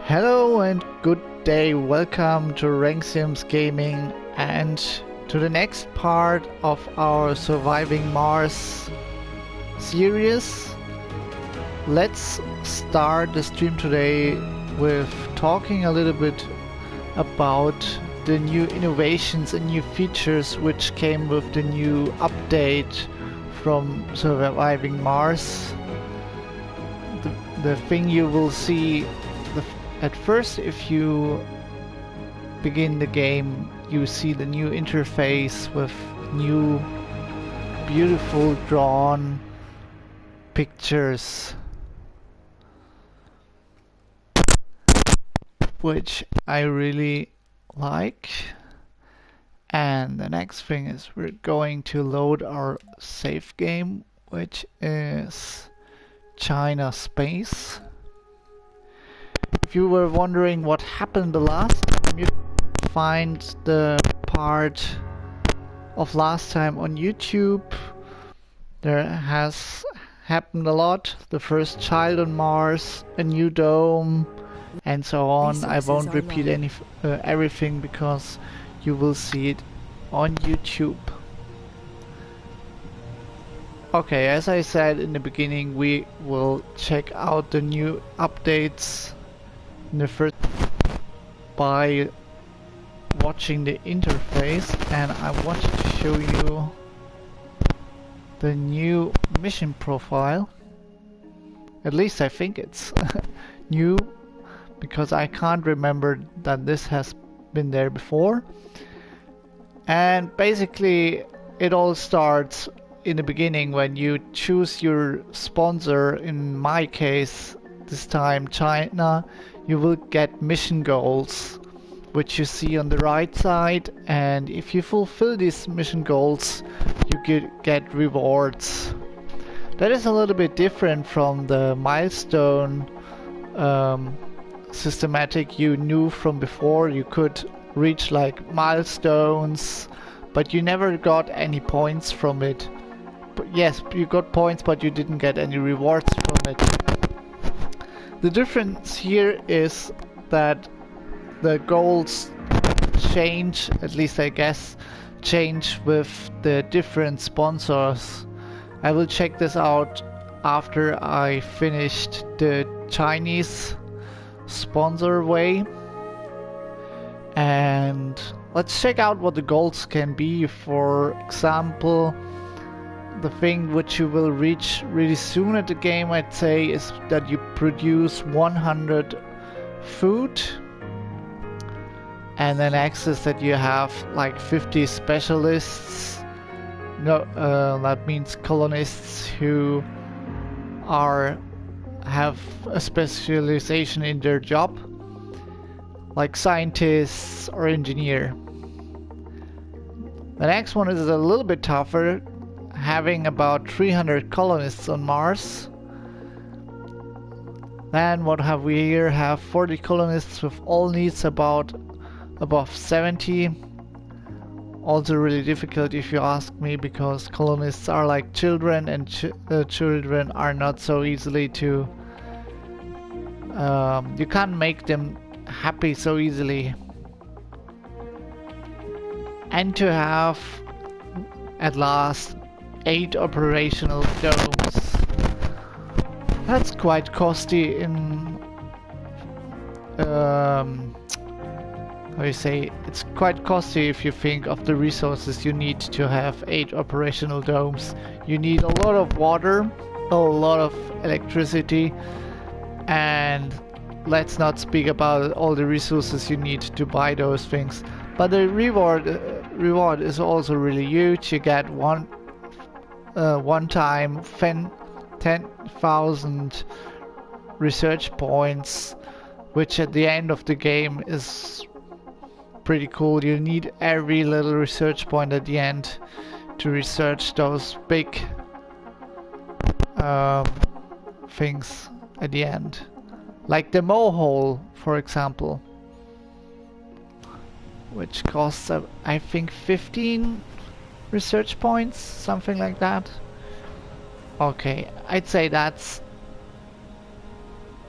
Hello and good day, welcome to Renxiems Gaming and to the next part of our Surviving Mars series. Let's start the stream today with talking a little bit about the new innovations and new features which came with the new update from Surviving Mars. The thing you will see at first, if you begin the game, you see the new interface with new beautiful drawn pictures, which I really like. And the next thing is we're going to load our save game, which is China Space. If you were wondering what happened the last time, you can find the part of last time on YouTube. There has happened a lot. The first child on Mars, a new dome, and so on. I won't repeat everything because you will see it on YouTube. Okay, as I said in the beginning, we will check out the new updates in the first by watching the interface, and I wanted to show you the new mission profile. At least I think it's new, because I can't remember that this has been there before. And basically it all starts in the beginning when you choose your sponsor. In my case, this time China. You will get mission goals, which you see on the right side, and if you fulfill these mission goals, you get rewards. That is a little bit different from the milestone systematic you knew from before. You could reach like milestones, but you never got any points from it. But yes, you got points, but you didn't get any rewards from it. The difference here is that the goals change, at least I guess, change with the different sponsors. I will check this out after I finished the Chinese sponsor way. And let's check out what the goals can be. For example, the thing which you will reach really soon at the game, I'd say, is that you produce 100 food, and then access that you have like 50 specialists. No, that means colonists who have a specialization in their job, like scientists or engineer. The next one is a little bit tougher, having about 300 colonists on Mars. Then what have we here? Have 40 colonists with all needs above 70. Also really difficult if you ask me, because colonists are like children, and children are not so easily to... you can't make them happy so easily. And to have at last 8 operational domes. That's quite costly in... how you say? It's quite costly if you think of the resources you need to have 8 operational domes. You need a lot of water, a lot of electricity, and let's not speak about all the resources you need to buy those things. But the reward is also really huge. You get one time 10,000 research points, which at the end of the game is pretty cool. You need every little research point at the end to research those big things at the end, like the mohole, for example, which costs I think 15 research points, something like that. Okay, I'd say that's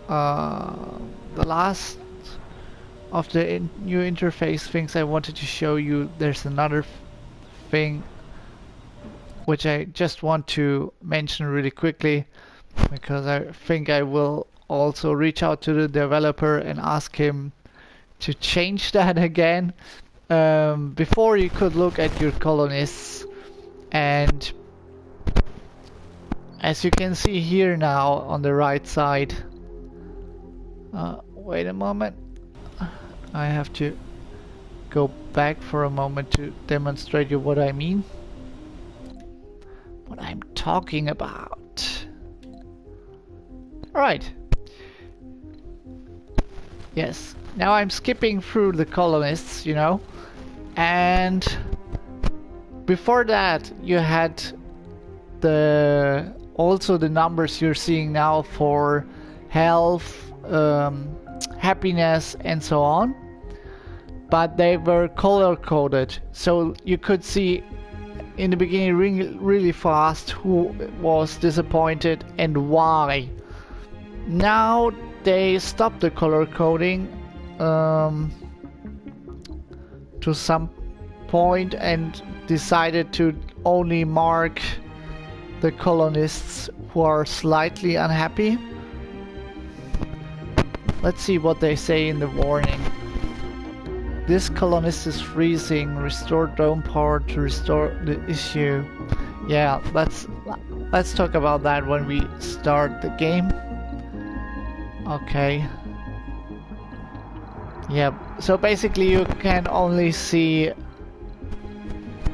the last of the new interface things I wanted to show you, there's another thing which I just want to mention really quickly, because I think I will also reach out to the developer and ask him to change that again. Before you could look at your colonists, and as you can see here now on the right side, wait a moment, I have to go back for a moment to demonstrate you what I mean, what I'm talking about. Alright. Yes, now I'm skipping through the colonists, you know, and before that you had also the numbers you're seeing now for health, happiness and so on, but they were color coded, so you could see in the beginning really fast who was disappointed and why. Now they stopped the color coding to some point and decided to only mark the colonists who are slightly unhappy. Let's see what they say in the warning. This colonist is freezing. Restore dome power to restore the issue. Yeah, let's talk about that when we start the game. Okay. Yeah, so basically you can only see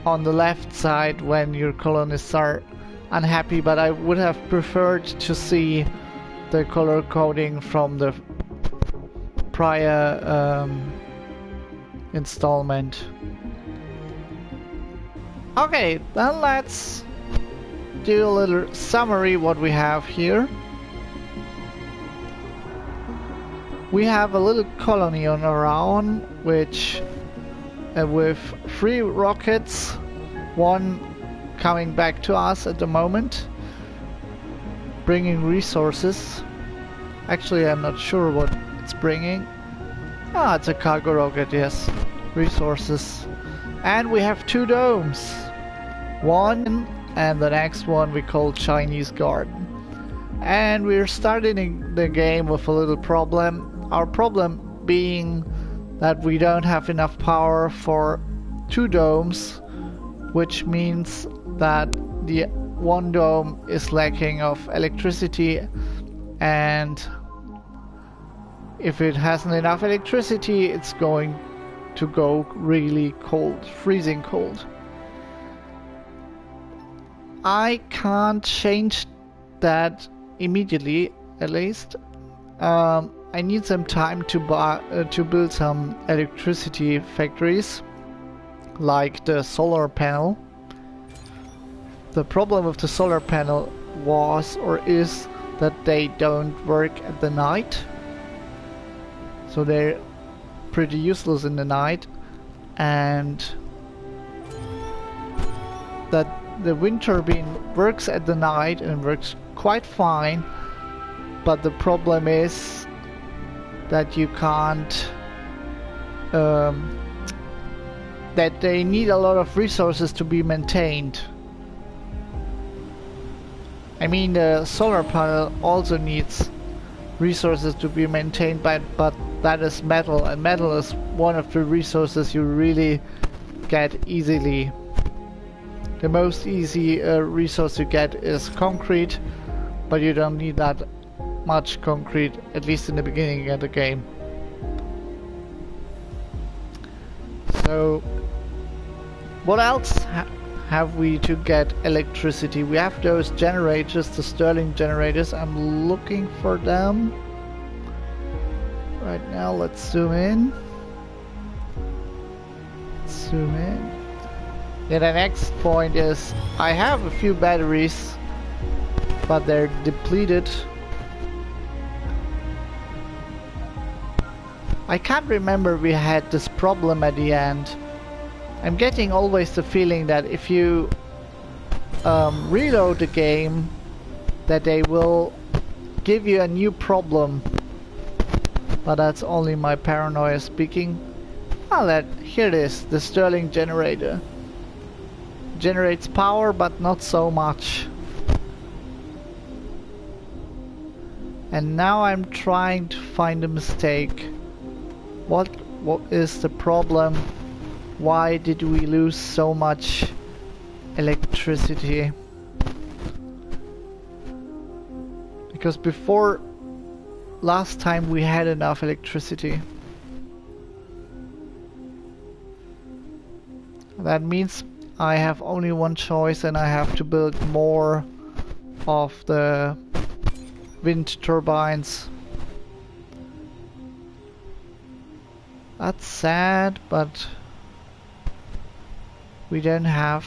on the left side when your colonists are unhappy, but I would have preferred to see the color coding from the prior installment. Okay, then let's do a little summary what we have here. We have a little colony on our own, which with 3 rockets, 1 coming back to us at the moment, bringing resources. Actually, I'm not sure what it's bringing. Ah, it's a cargo rocket, yes. Resources. And we have 2 domes. 1 and the next one we call Chinese Garden. And we're starting the game with a little problem. Our problem being that we don't have enough power for 2 domes, which means that the 1 dome is lacking of electricity, and if it hasn't enough electricity, it's going to go really cold, freezing cold. I can't change that immediately, at least. I need some time to build some electricity factories, like the solar panel. The problem with the solar panel was or is that they don't work at the night, so they're pretty useless in the night, and that the wind turbine works at the night and works quite fine, but the problem is that you can't that they need a lot of resources to be maintained. I mean, the solar panel also needs resources to be maintained, but that is metal, and metal is one of the resources you really get easily. The most easy resource you get is concrete, but you don't need that much concrete, at least in the beginning of the game. So what else have we to get electricity? We have those generators, the Stirling generators. I'm looking for them right now. Let's zoom in. Zoom in. Yeah, the next point is I have a few batteries, but they're depleted. I can't remember we had this problem at the end. I'm getting always the feeling that if you reload the game, that they will give you a new problem. But that's only my paranoia speaking. Here it is, the Stirling generator. Generates power, but not so much. And now I'm trying to find a mistake. What is the problem? Why did we lose so much electricity? Because before last time we had enough electricity. That means I have only one choice, and I have to build more of the wind turbines. That's sad, but we don't have...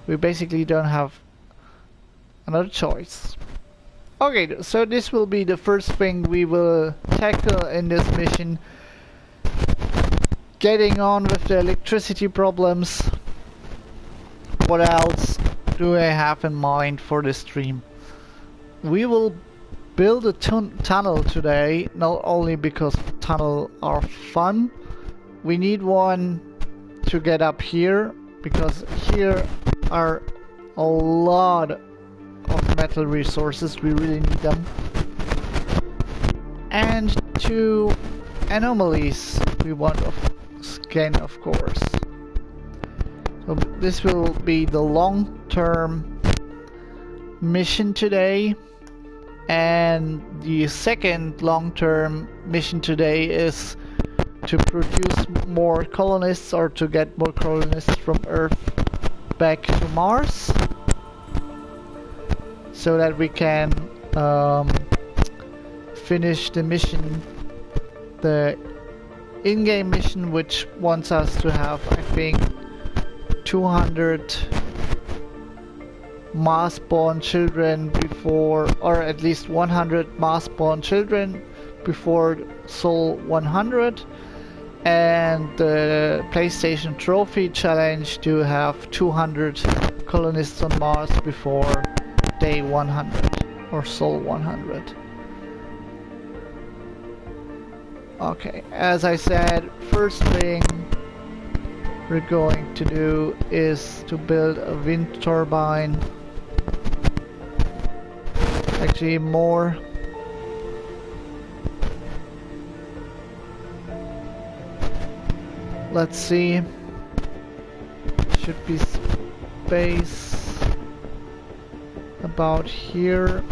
We basically don't have another choice. Okay, so this will be the first thing we will tackle in this mission. Getting on with the electricity problems. What else do I have in mind for this stream? We will build a tunnel today, not only because tunnels are fun. We need one to get up here, because here are a lot of metal resources. We really need them. And 2 anomalies we want to scan, of course. So this will be the long-term mission today, and the second long-term mission today is to produce more colonists, or to get more colonists from Earth back to Mars, so that we can finish the mission, the in-game mission, which wants us to have, I think, 200 Mars-born children before, or at least 100 Mars-born children before Sol 100, and the PlayStation Trophy challenge to have 200 colonists on Mars before day 100 or Sol 100. Okay, as I said, first thing we're going to do is to build a wind turbine. Actually more. Let's see. Should be space about here.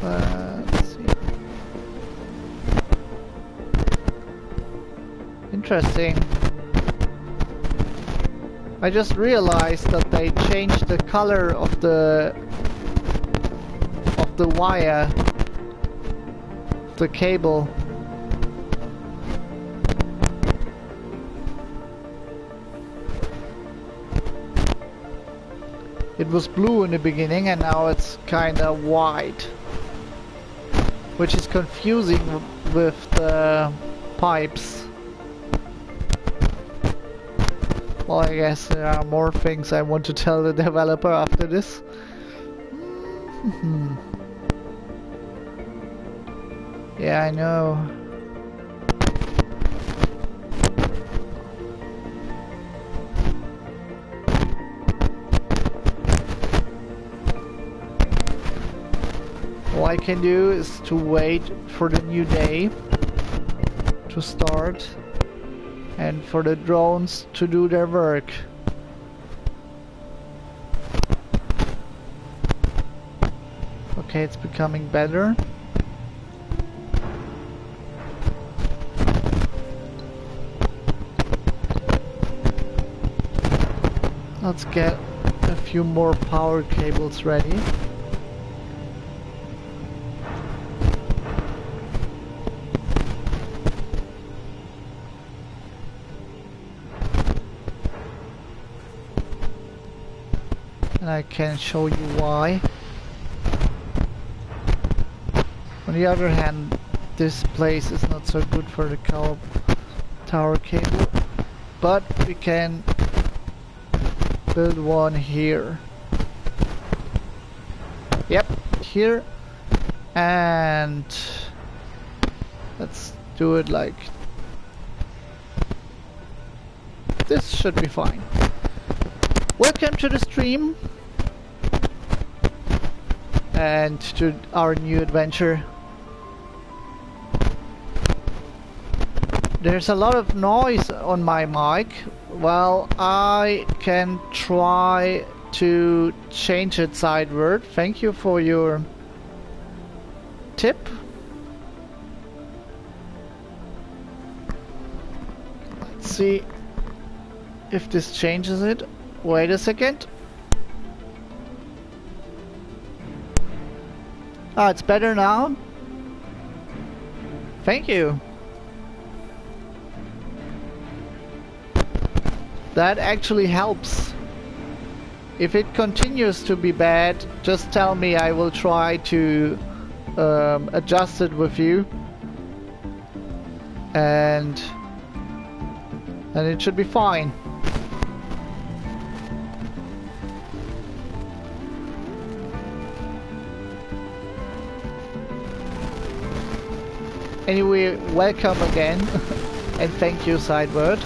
Let's see. Interesting. I just realized that they changed the color of the wire, the cable. It was blue in the beginning, and now it's kinda white, which is confusing with the pipes. Well, I guess there are more things I want to tell the developer after this. Yeah, I know. All I can do is to wait for the new day to start and for the drones to do their work. Okay, it's becoming better. Let's get a few more power cables ready. And I can show you why. On the other hand, this place is not so good for the tower cable. but we can build one here. Yep, here. And let's do it like this. Should be fine. Welcome to the stream and to our new adventure. There's a lot of noise on my mic. Well, I can try to change it sideward. Thank you for your tip. Let's see if this changes it. Wait a second. Ah, it's better now. Thank you. That actually helps. If it continues to be bad, just tell me. I will try to adjust it with you, and it should be fine. Anyway, welcome again and thank you, Sideward.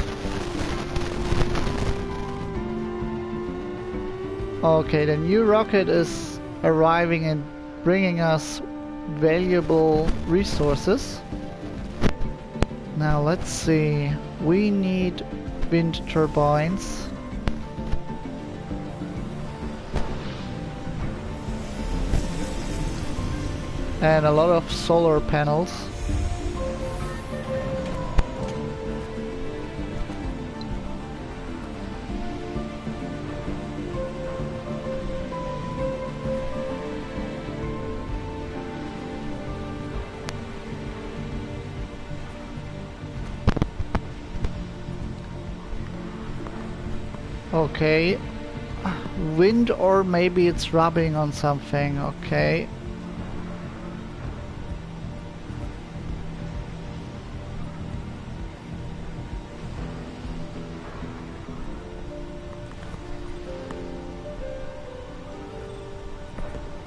Okay, the new rocket is arriving and bringing us valuable resources. Now let's see, we need wind turbines. And a lot of solar panels. Okay, wind, or maybe it's rubbing on something. Okay.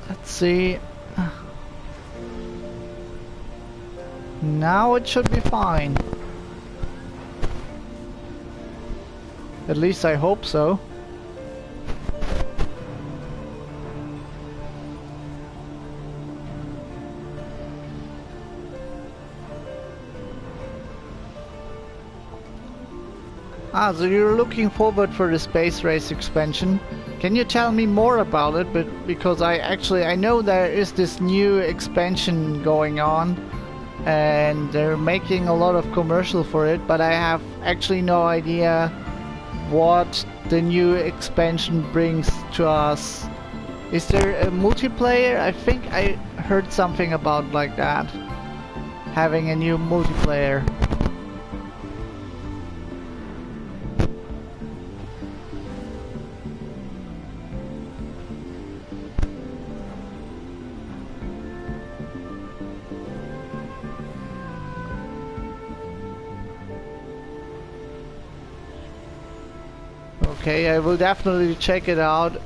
Let's see. Now it should be fine. At least I hope so. Ah, so you're looking forward for the space race expansion. Can you tell me more about it? But because I know there is this new expansion going on and they're making a lot of commercial for it, but I have actually no idea what the new expansion brings to us. Is there a multiplayer? I think I heard something about like that, having a new multiplayer. Okay, I will definitely check it out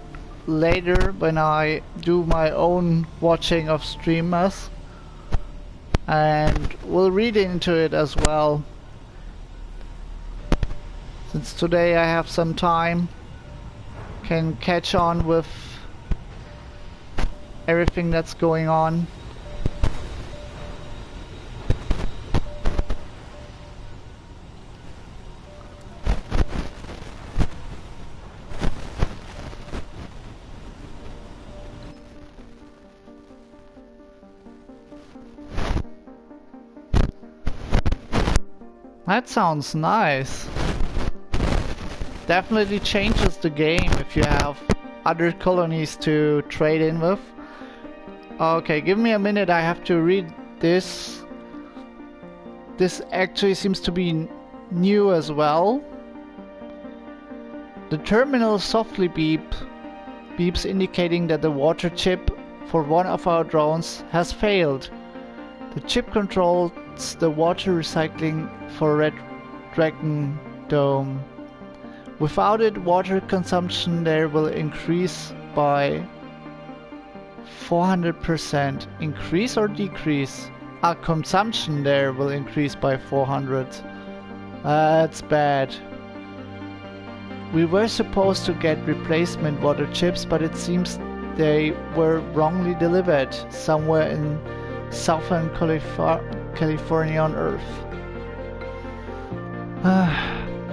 later when I do my own watching of streamers, and we'll read into it as well. Since today I have some time, can catch on with everything that's going on. That sounds nice. Definitely changes the game if you have other colonies to trade in with. Okay, give me a minute, I have to read this. This actually seems to be new as well. The terminal softly beeps indicating that the water chip for one of our drones has failed. The chip controls the water recycling for Red Dragon Dome. Without it, water consumption there will increase by 400%. Increase or decrease? Consumption there will increase by 400. That's bad. We were supposed to get replacement water chips, but it seems they were wrongly delivered somewhere in southern California on Earth.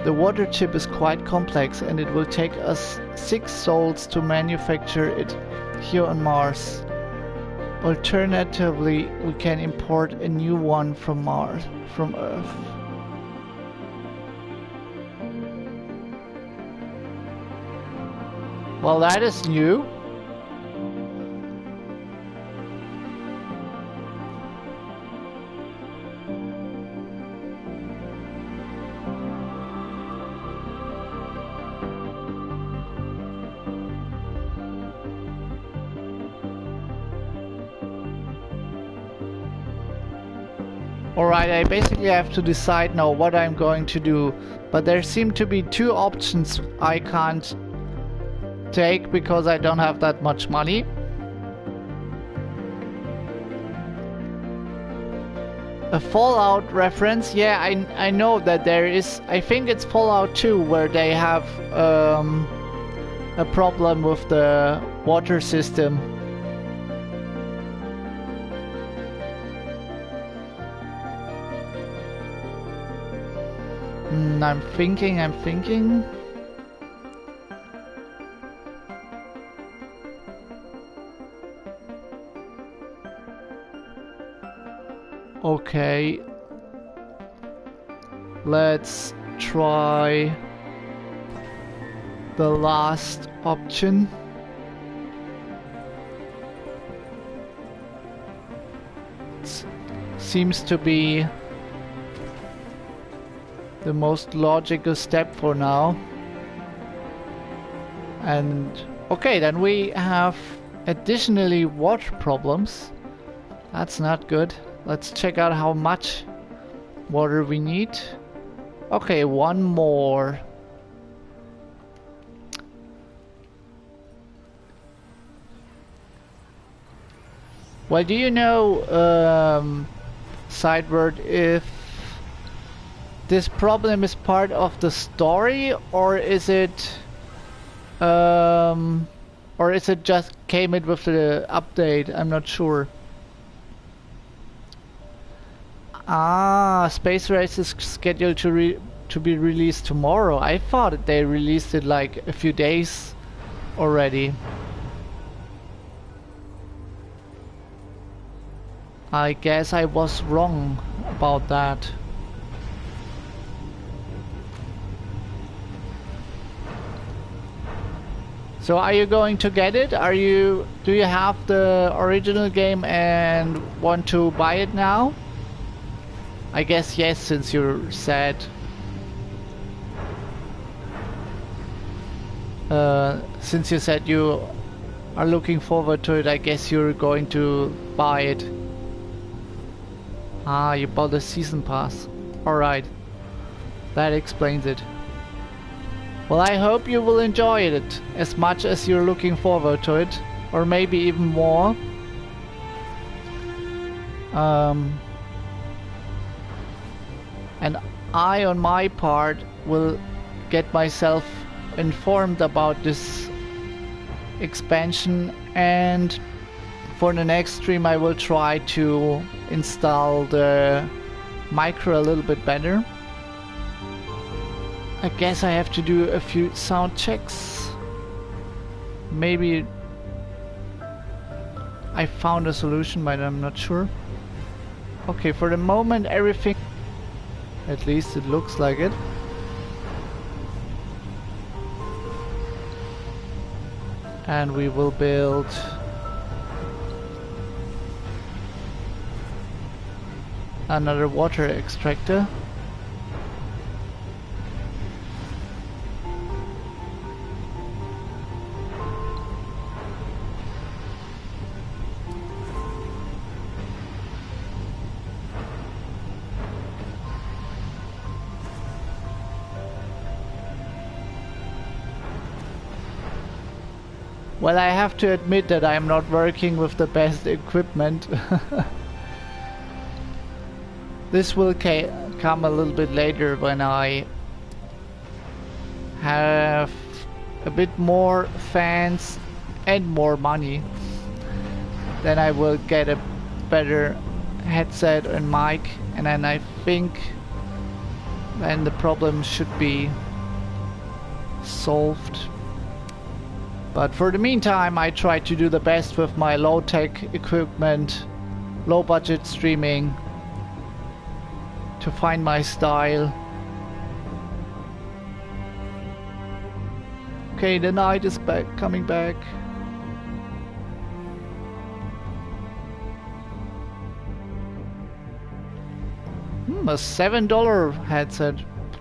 The water chip is quite complex and it will take us 6 sols to manufacture it here on Mars. Alternatively, we can import a new one from Earth. Well, that is new. Alright, I basically have to decide now what I'm going to do, but there seem to be 2 options I can't take because I don't have that much money. A Fallout reference, yeah, I know that there is, I think it's Fallout 2 where they have a problem with the water system. I'm thinking. Okay. Let's try the last option. Seems to be the most logical step for now. And okay, then we have additionally water problems. That's not good. Let's check out how much water we need. Okay, 1 more. Well, do you know, Sideward, if this problem is part of the story, or is it just came in with the update? I'm not sure. Ah, Space Race is scheduled to be released tomorrow. I thought they released it like a few days already. I guess I was wrong about that. So are you going to get it? Do you have the original game and want to buy it now? I guess yes, since you're sad. Since you said you are looking forward to it, I guess you're going to buy it. Ah, you bought the season pass. Alright. That explains it. Well, I hope you will enjoy it as much as you're looking forward to it, or maybe even more. And I, on my part, will get myself informed about this expansion, and for the next stream I will try to install the micro a little bit better. I guess I have to do a few sound checks. Maybe I found a solution, but I'm not sure. Okay, for the moment everything, at least it looks like it. And we will build another water extractor. Well, I have to admit that I'm not working with the best equipment. This will come a little bit later when I have a bit more fans and more money. Then I will get a better headset and mic, and then I think then the problem should be solved. But for the meantime, I try to do the best with my low-tech equipment, low-budget streaming, to find my style. Okay, the night is coming back. A $7 headset.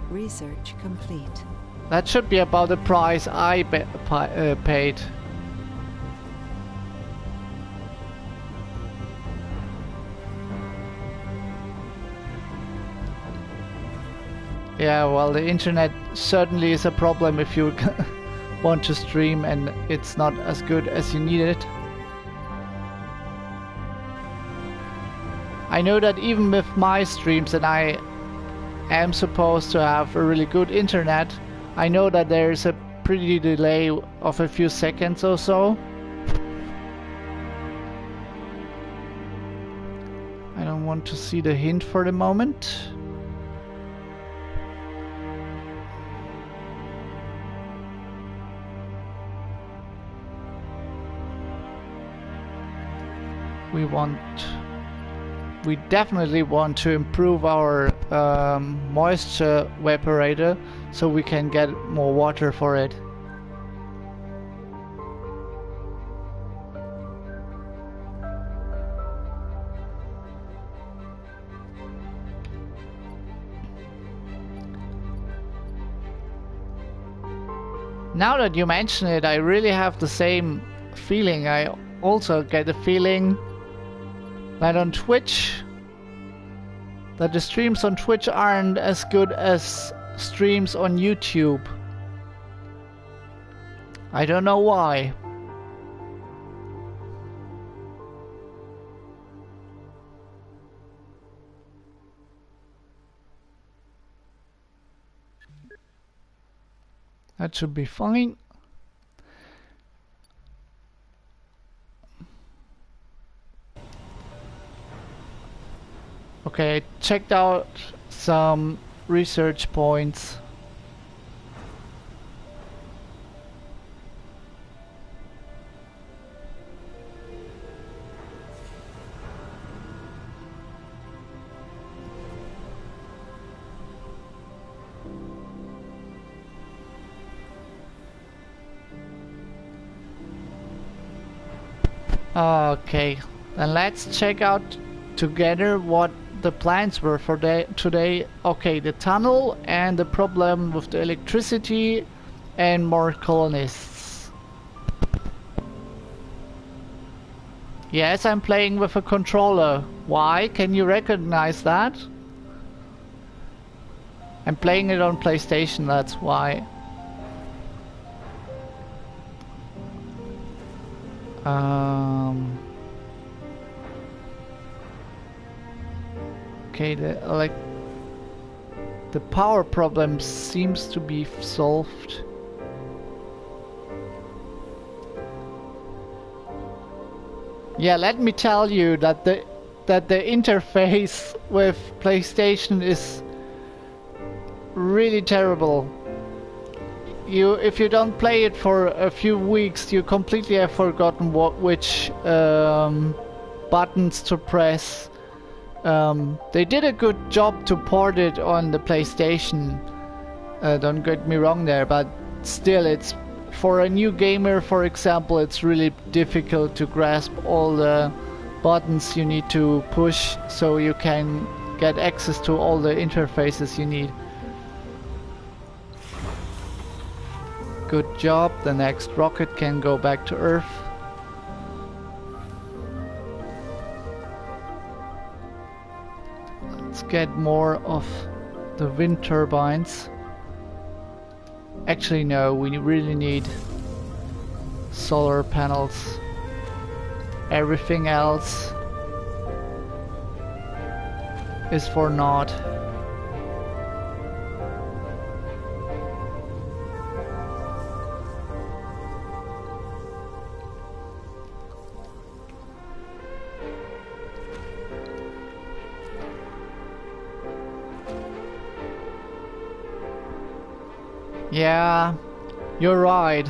Research complete. That should be about the price I paid. Yeah, well, the internet certainly is a problem if you want to stream and it's not as good as you need it. I know that even with my streams, and I am supposed to have a really good internet, I know that there's a pretty delay of a few seconds or so. I don't want to see the hint for the moment. We definitely want to improve our moisture evaporator so we can get more water for it. Now that you mention it, I really have the same feeling. I also get the feeling that on Twitch, that the streams on Twitch aren't as good as streams on YouTube. I don't know why. That should be fine. Okay, I checked out some research points. Okay, then let's check out together what the plans were for today. Okay, the tunnel and the problem with the electricity and more colonists. Yes, I'm playing with a controller. Why? Can you recognize that? I'm playing it on PlayStation, that's why. Okay, the power problem seems to be solved. Yeah, let me tell you that the interface with PlayStation is really terrible. If you don't play it for a few weeks, you completely have forgotten which buttons to press. They did a good job to port it on the PlayStation, don't get me wrong there, but still, it's for a new gamer, for example, it's really difficult to grasp all the buttons you need to push so you can get access to all the interfaces you need. Good job, the next rocket can go back to Earth. Let's get more of the wind turbines. Actually no, we really need solar panels. Everything else is for naught. Yeah, you're right.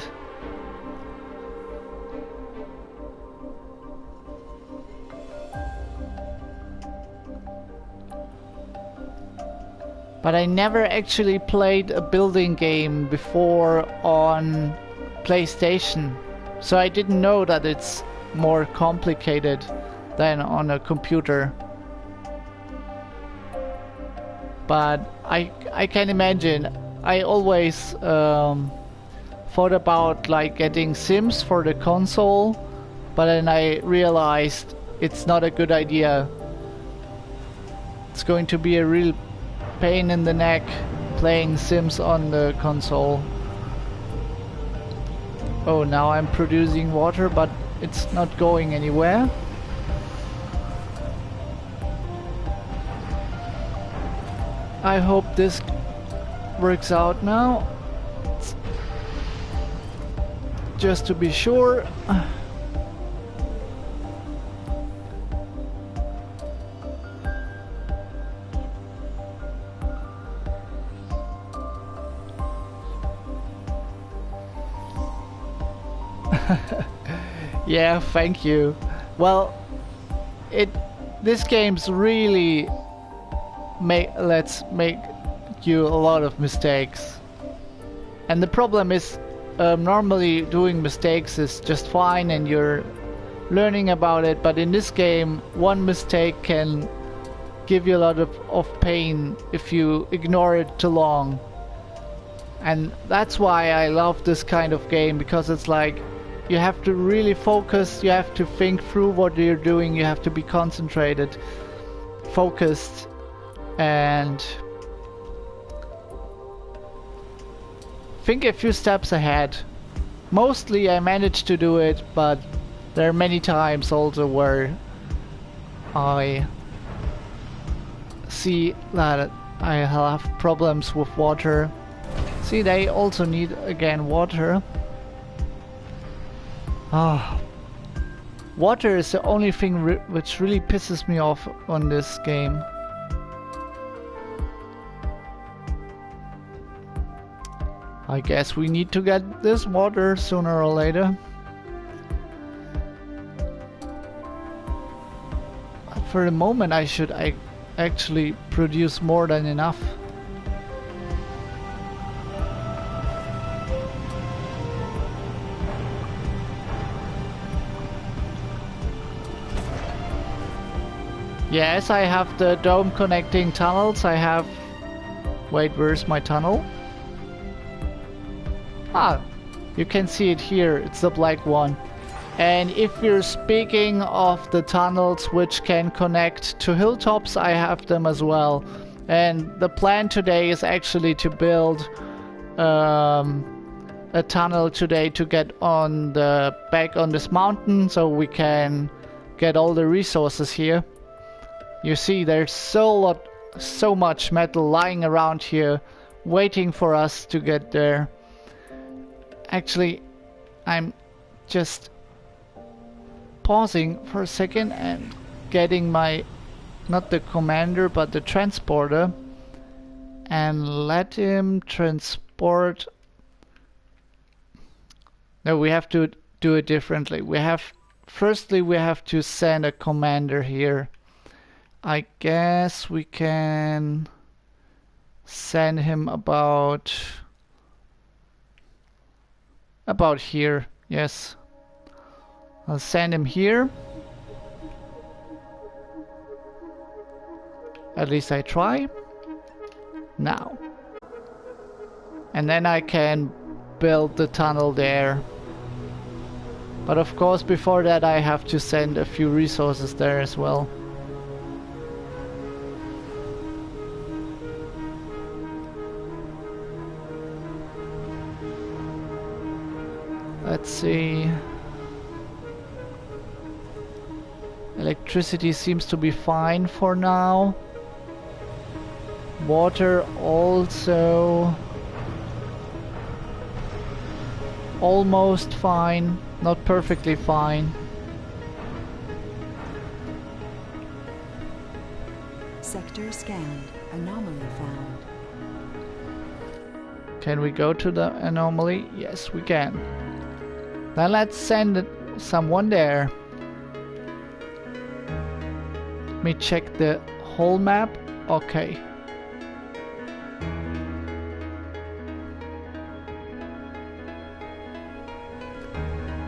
But I never actually played a building game before on PlayStation, so I didn't know that it's more complicated than on a computer. But I can imagine. I always thought about like getting Sims for the console, but then I realized it's not a good idea. It's going to be a real pain in the neck playing Sims on the console. Oh, now I'm producing water, but it's not going anywhere. I hope this works out now. Just to be sure. Yeah, thank you. Well, this game's really lets make you a lot of mistakes. And the problem is, normally doing mistakes is just fine and you're learning about it, but in this game, one mistake can give you a lot of pain if you ignore it too long. And that's why I love this kind of game, because it's like you have to really focus, you have to think through what you're doing, you have to be concentrated, focused, and think a few steps ahead. Mostly I managed to do it, but there are many times also where I see that I have problems with water. See, they also need again water. Ah, water is the only thing which really pisses me off on this game. I guess we need to get this water sooner or later. For the moment I should actually produce more than enough. Yes, I have the dome connecting tunnels. I have... Wait, where's my tunnel? Ah, you can see it here. It's the black one. And if you're speaking of the tunnels which can connect to hilltops, I have them as well. And the plan today is actually to build a tunnel today to get on the back on this mountain, so we can get all the resources here. You see, there's so much metal lying around here, waiting for us to get there. Actually, I'm just pausing for a second and getting my, not the commander, but the transporter, and let him transport. No, we have to do it differently. Firstly we have to send a commander here. I guess we can send him about here. Yes, I'll send him here. At least I try. Now. And then I can build the tunnel there. But of course before that I have to send a few resources there as well. Let's see. Electricity seems to be fine for now. Water also almost fine, not perfectly fine. Sector scanned. Anomaly found. Can we go to the anomaly? Yes, we can. Then let's send someone there. Let me check the whole map. Okay.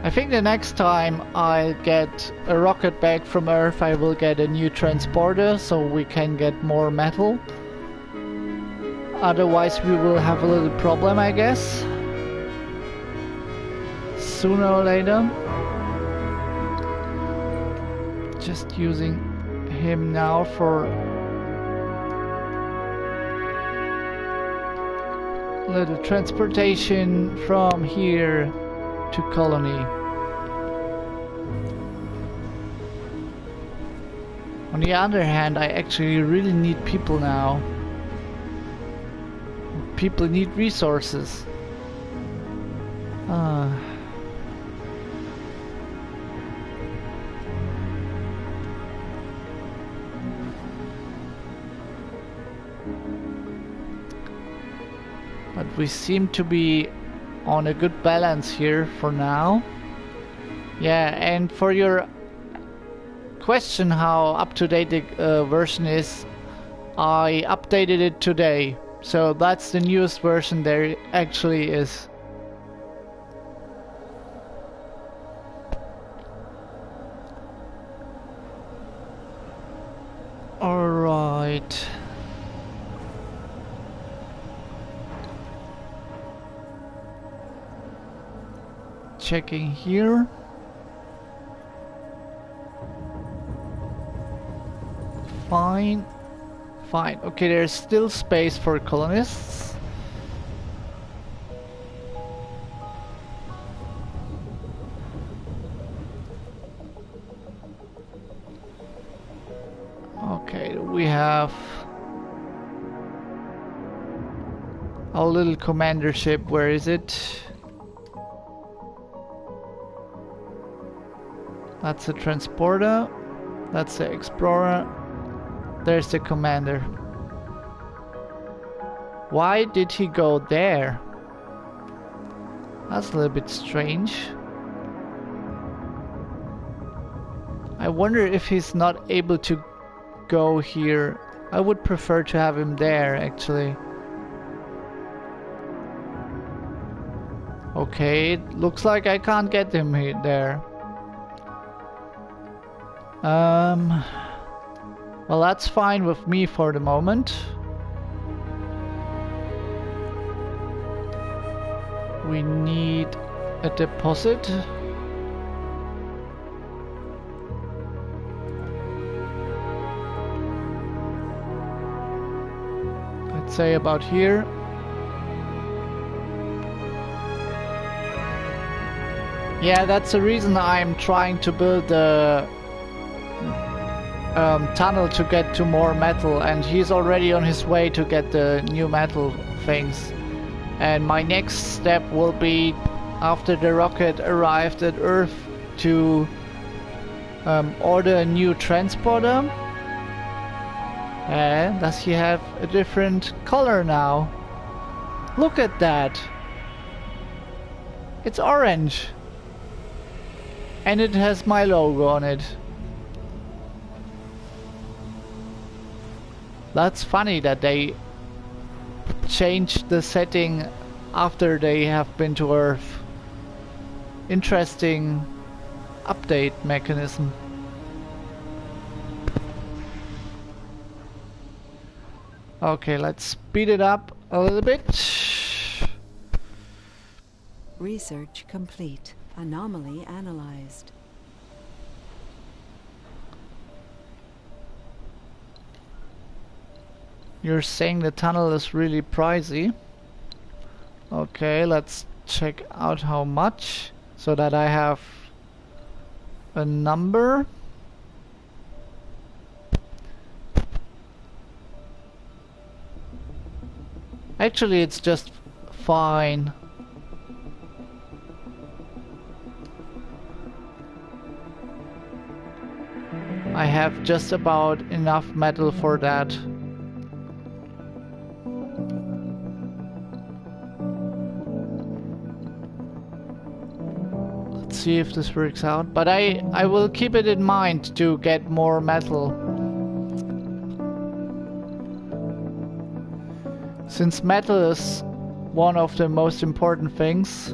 I think the next time I get a rocket back from Earth, I will get a new transporter so we can get more metal. Otherwise we will have a little problem, I guess. Sooner or later. Just using him now for little transportation from here to colony. On the other hand, I actually really need people now. People need resources. But we seem to be on a good balance here for now. Yeah, and for your question how up to date the version is, I updated it today. So that's the newest version there actually is. Alright. Checking here. Fine. Fine. Okay, there's still space for colonists. Okay, we have our little commander ship. Where is it? That's the transporter. That's the explorer. There's the commander. Why did he go there? That's a little bit strange. I wonder if he's not able to go here. I would prefer to have him there, actually. Okay, it looks like I can't get him there. Well, that's fine with me for the moment. We need a deposit. Let's say about here. Yeah, that's the reason I'm trying to build the tunnel to get to more metal, and he's already on his way to get the new metal things. And my next step will be, after the rocket arrived at Earth, to order a new transporter. And does he have a different color now? Look at that! It's orange! And it has my logo on it. That's funny that they changed the setting after they have been to Earth. Interesting update mechanism. Okay, let's speed it up a little bit. Research complete. Anomaly analyzed. You're saying the tunnel is really pricey. Okay, let's check out how much. so that I have a number. Actually, it's just fine. I have just about enough metal for that. Let's see if this works out. But I will keep it in mind to get more metal. Since metal is one of the most important things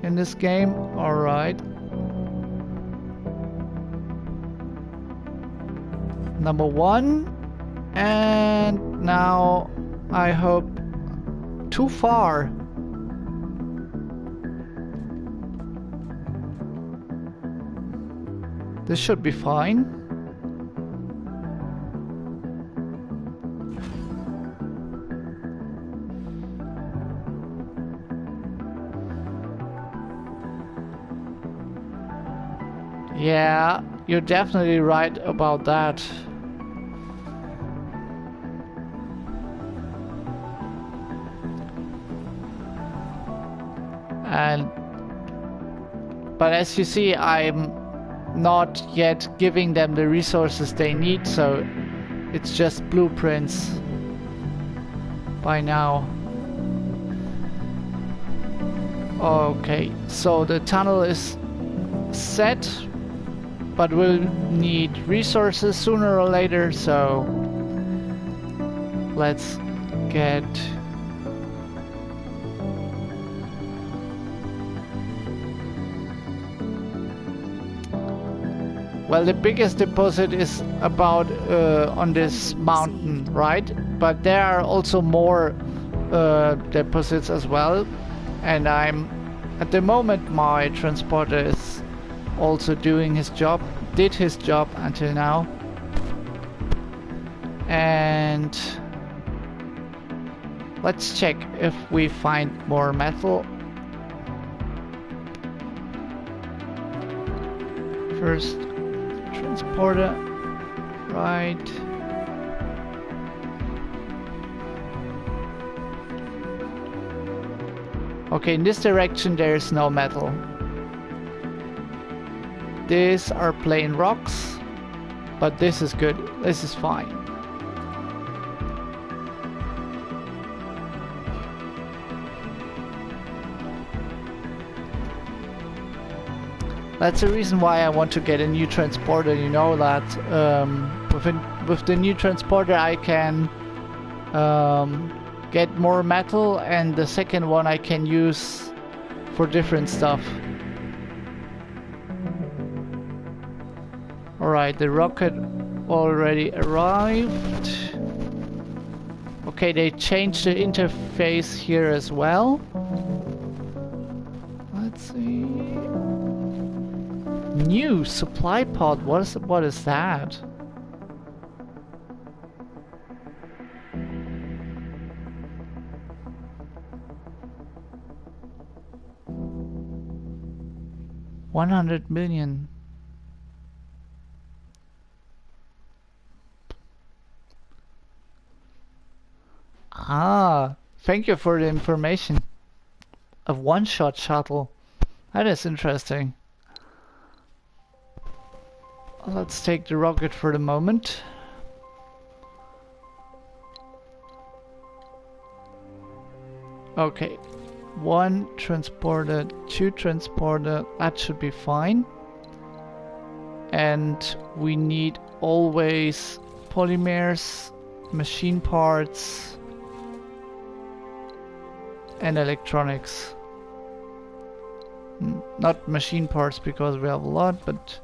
in this game. Alright. Number 1. And now I hope too far. This should be fine. Yeah, you're definitely right about that. But as you see, I'm not yet giving them the resources they need, so it's just blueprints by now. Okay, so the tunnel is set, but we'll need resources sooner or later, so let's get well, the biggest deposit is about on this mountain, right? But there are also more deposits as well, and at the moment my transporter is also doing his job, did his job until now. And let's check if we find more metal. First transporter, right. Okay, in this direction there is no metal. These are plain rocks, but this is good. This is fine. That's the reason why I want to get a new transporter. You know that with the new transporter I can get more metal, and the second one I can use for different stuff. Alright, the rocket already arrived. Okay, they changed the interface here as well. Let's see. New supply pod. What is that? $100 million. Ah, thank you for the information. A one-shot shuttle. That is interesting. Let's take the rocket for the moment. Okay. 1 transporter, 2 transporter, that should be fine. And we need always polymers, machine parts, and electronics. Not machine parts because we have a lot, but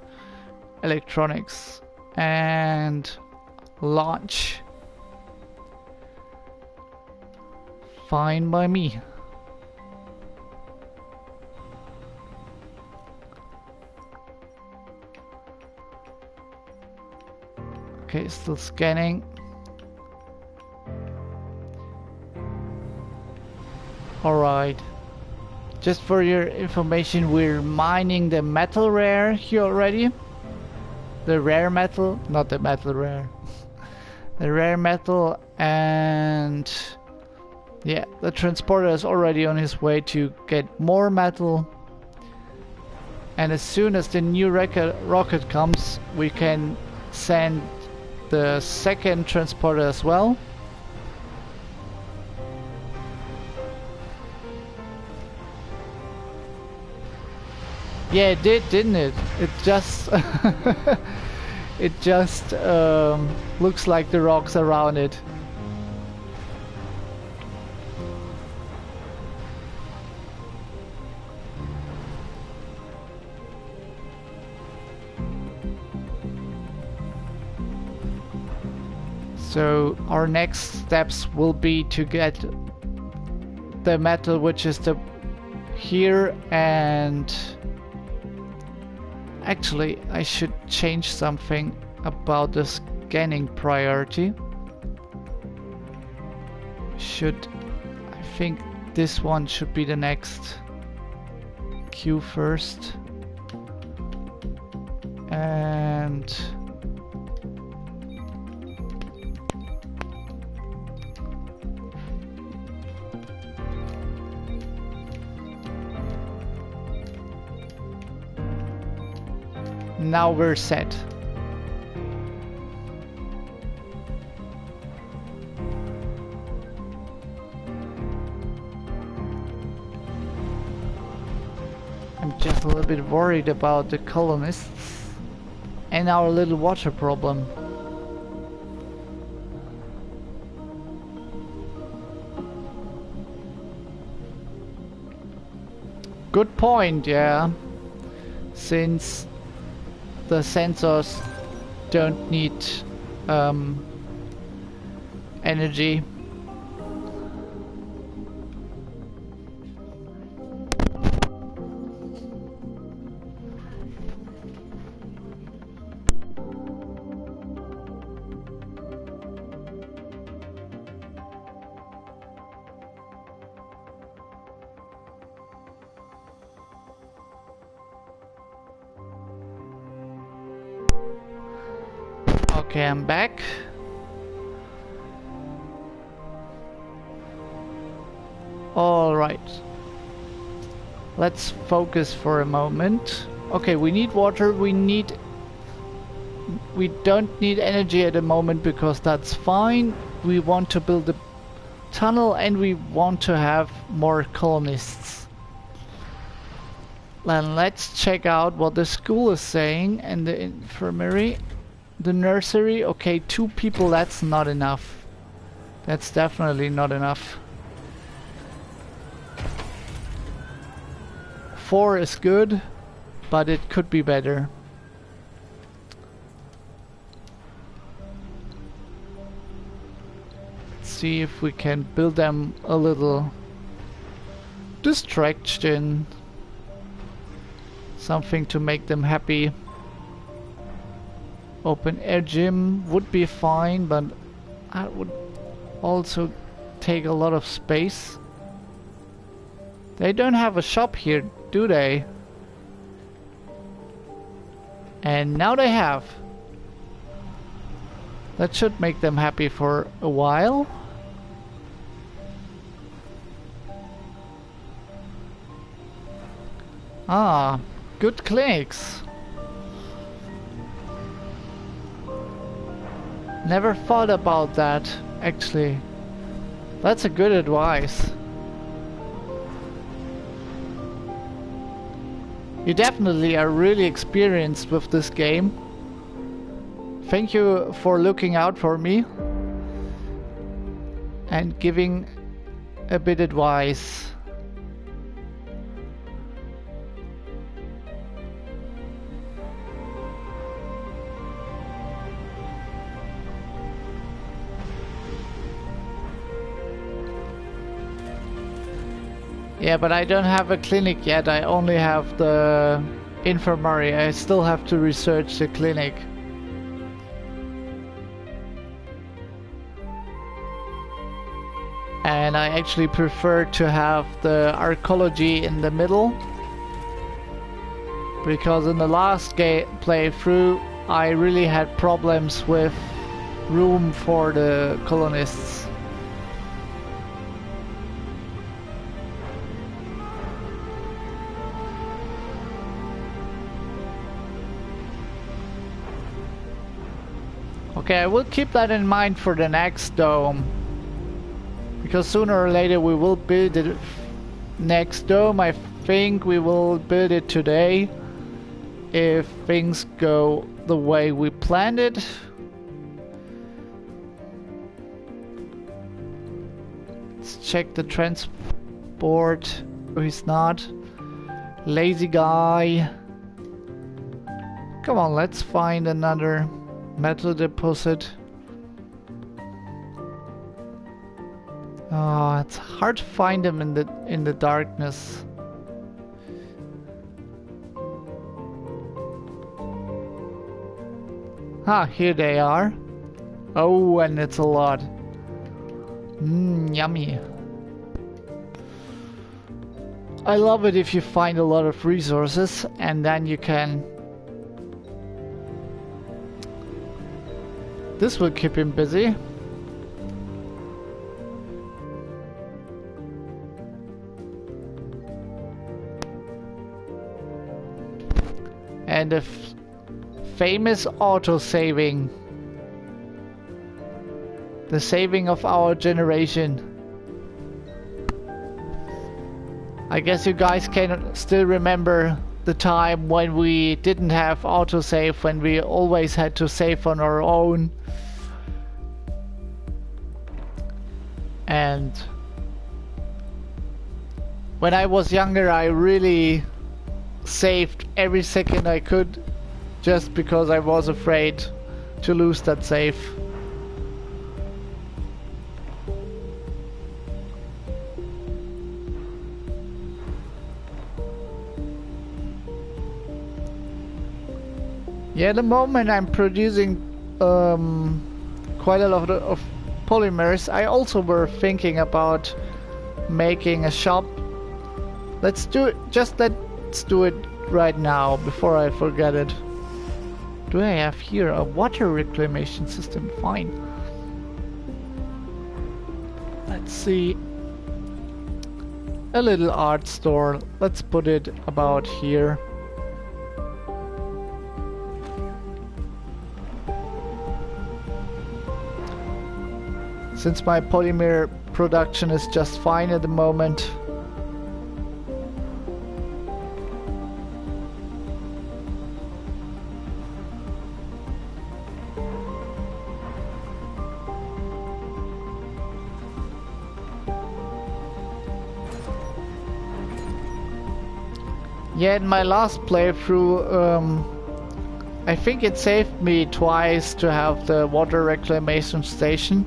electronics. And launch. Fine by me. Okay, still scanning. Alright. Just for your information, we're mining the metal rare here already. The rare metal, not the metal rare. The rare metal, and yeah, the transporter is already on his way to get more metal. And as soon as the new rocket comes, we can send the second transporter as well. Yeah, it did, didn't it? It just it just looks like the rocks around it. So our next steps will be to get the metal, which is the here, and actually I should change something about the scanning priority. I think this one should be the next queue first, and now we're set. I'm just a little bit worried about the colonists and our little water problem. Good point, yeah. Since the sensors don't need energy. Okay, I'm back. All right. Let's focus for a moment. Okay, we need water. We don't need energy at the moment because that's fine. We want to build a tunnel and we want to have more colonists. Then let's check out what the school is saying and the infirmary. The nursery, okay, 2 people, that's not enough. That's definitely not enough. 4 is good, but it could be better. Let's see if we can build them a little distraction. Something to make them happy. Open air gym would be fine, but that would also take a lot of space. They don't have a shop here, do they? And now they have. That should make them happy for a while. Ah, good clinics. Never thought about that, actually. That's a good advice. You definitely are really experienced with this game. Thank you for looking out for me and giving a bit advice. Yeah, but I don't have a clinic yet. I only have the infirmary. I still have to research the clinic. and I actually prefer to have the archaeology in the middle, because in the last playthrough I really had problems with room for the colonists. Okay, I will keep that in mind for the next dome, because sooner or later we will build the next dome. I think we will build it today if things go the way we planned it. Let's check the transport. Oh, he's not. Lazy guy. Come on, let's find another metal deposit. Oh, it's hard to find them in the darkness. Ah, here they are. Oh, and it's a lot. Mmm, yummy. I love it if you find a lot of resources and then you can... This will keep him busy. And the famous auto-saving. The saving of our generation. I guess you guys can still remember the time when we didn't have autosave, when we always had to save on our own. And when I was younger, I really saved every second I could, just because I was afraid to lose that save. Yeah, at the moment I'm producing quite a lot of polymers. I also were thinking about making a shop. Let's do it, let's do it right now before I forget it. Do I have here a water reclamation system? Fine. Let's see. A little art store. Let's put it about here. Since my polymer production is just fine at the moment. Yeah, in my last playthrough, I think it saved me twice to have the water reclamation station.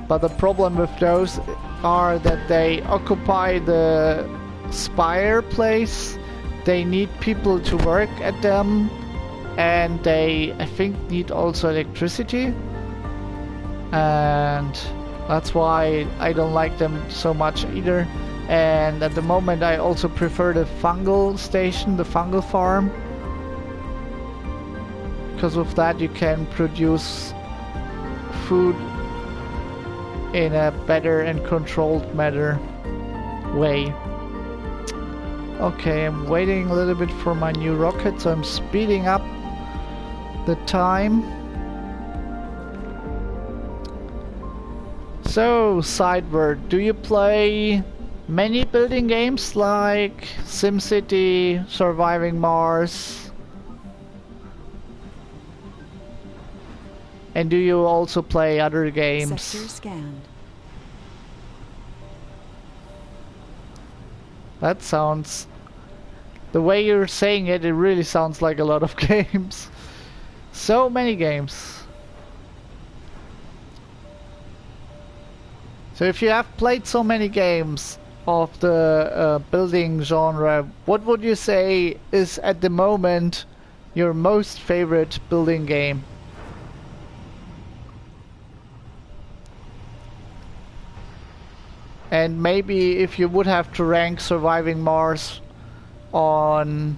But the problem with those are that they occupy the spire place. They need people to work at them, and they, I think, need also electricity. And that's why I don't like them so much either. And at the moment I also prefer the fungal station, the fungal farm. Because with that you can produce food in a better and controlled manner way. Okay, I'm waiting a little bit for my new rocket, so I'm speeding up the time. So, Sideward, do you play many building games like SimCity, Surviving Mars? And do you also play other games? Sector scanned. That sounds... The way you're saying it, it really sounds like a lot of games. So many games. So if you have played so many games of the building genre, what would you say is at the moment your most favorite building game? And maybe if you would have to rank surviving Mars on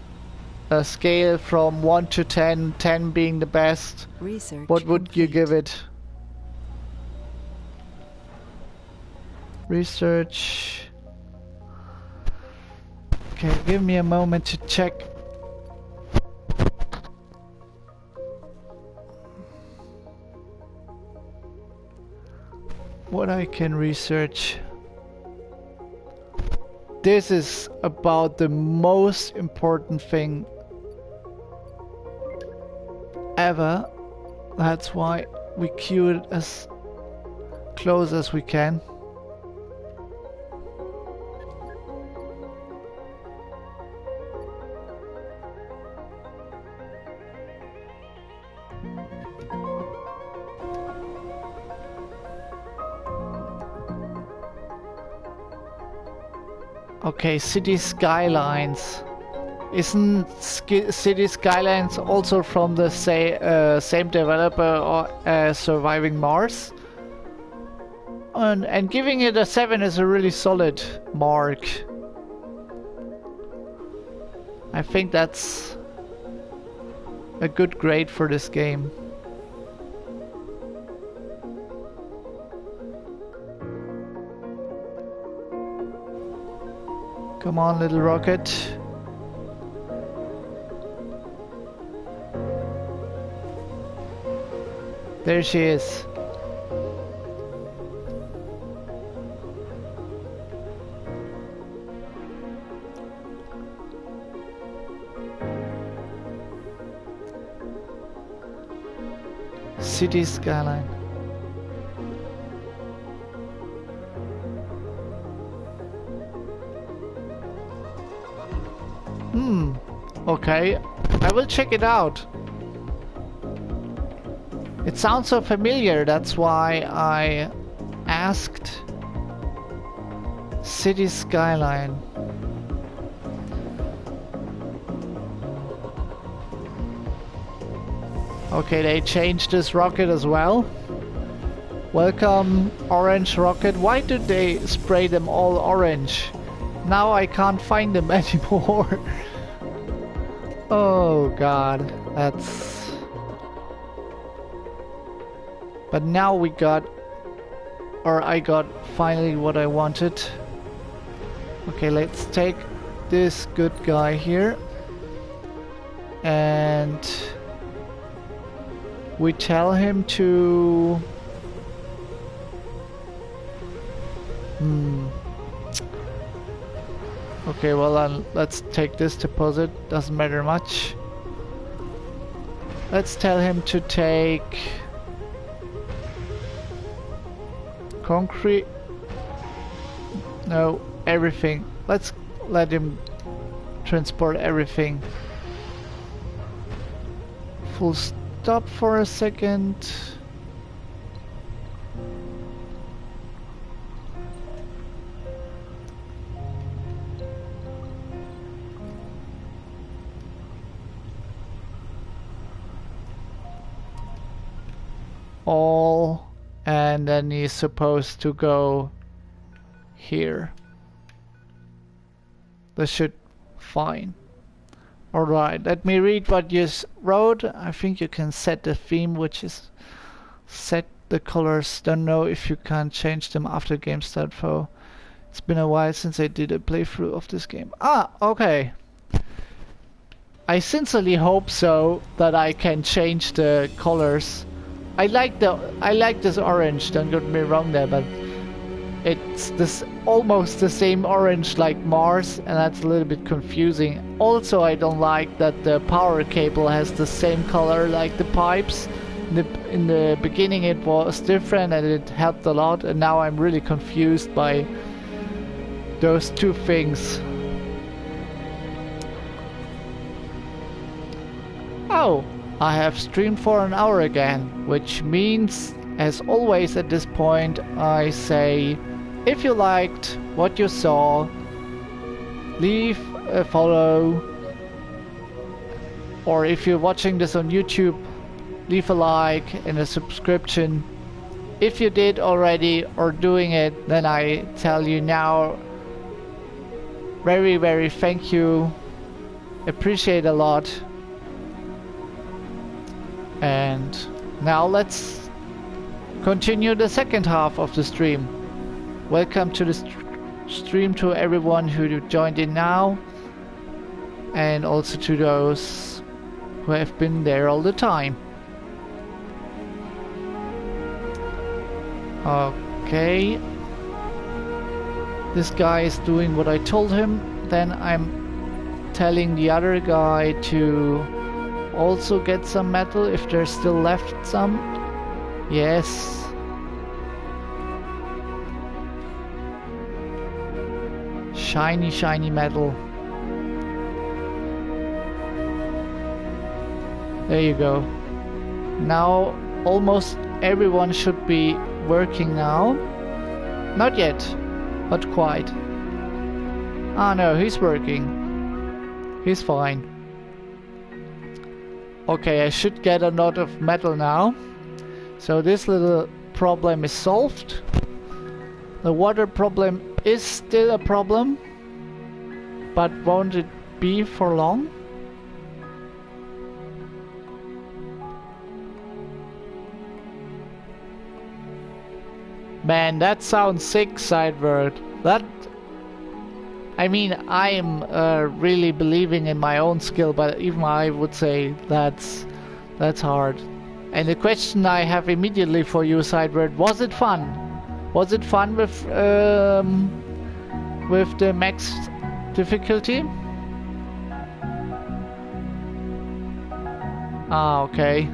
a scale from 1 to 10, 10 being the best, Research what would you complete. give it? Research. Okay, give me a moment to check. What I can research. This is about the most important thing ever. That's why we queue it as close as we can. Okay, City Skylines. Isn't City Skylines also from the same developer as Surviving Mars? And giving it a 7 is a really solid mark. I think that's a good grade for this game. Come on, little rocket. There she is. City skyline. Okay, I will check it out. It sounds so familiar, that's why I asked. City skyline. Okay, they changed this rocket as well. Welcome, orange rocket. Why did they spray them all orange? Now I can't find them anymore. Oh god, that's... But now we got... Or I got finally what I wanted. Okay, let's take this good guy here. And... we tell him to... Okay, well let's take this deposit, doesn't matter much. Let's tell him to take... concrete. No, everything. Let's let him transport everything. Full stop for a second. All, and then he's supposed to go here. This should fine. Alright, let me read what you wrote. I think you can set the theme, which is set the colors. Don't know if you can change them after game start though. It's been a while since I did a playthrough of this game. Ah, okay. I sincerely hope so that I can change the colors. I like this orange, don't get me wrong there, but it's this almost the same orange like Mars, and that's a little bit confusing. Also, I don't like that the power cable has the same color like the pipes. In the beginning it was different and it helped a lot, and now I'm really confused by those two things. Oh, I have streamed for an hour again, which means, as always at this point, I say, if you liked what you saw, leave a follow, or if you're watching this on YouTube, leave a like and a subscription. If you did already or doing it, then I tell you now, very, very thank you. Appreciate a lot. And now let's continue the second half of the stream. Welcome to the stream to everyone who joined in now, and also to those who have been there all the time. Okay. This guy is doing what I told him. Then I'm telling the other guy to also get some metal if there's still left some. Yes. Shiny, shiny metal. There you go. Now almost everyone should be working now. Not yet, but quite. Ah no, he's working. He's fine. Okay, I should get a lot of metal now. So this little problem is solved. The water problem is still a problem, but won't it be for long? Man, that sounds sick, Sideward. That... I mean, I'm really believing in my own skill, but even I would say that's hard. And the question I have immediately for you, Sideward, was it fun? Was it fun with the max difficulty? Ah, okay.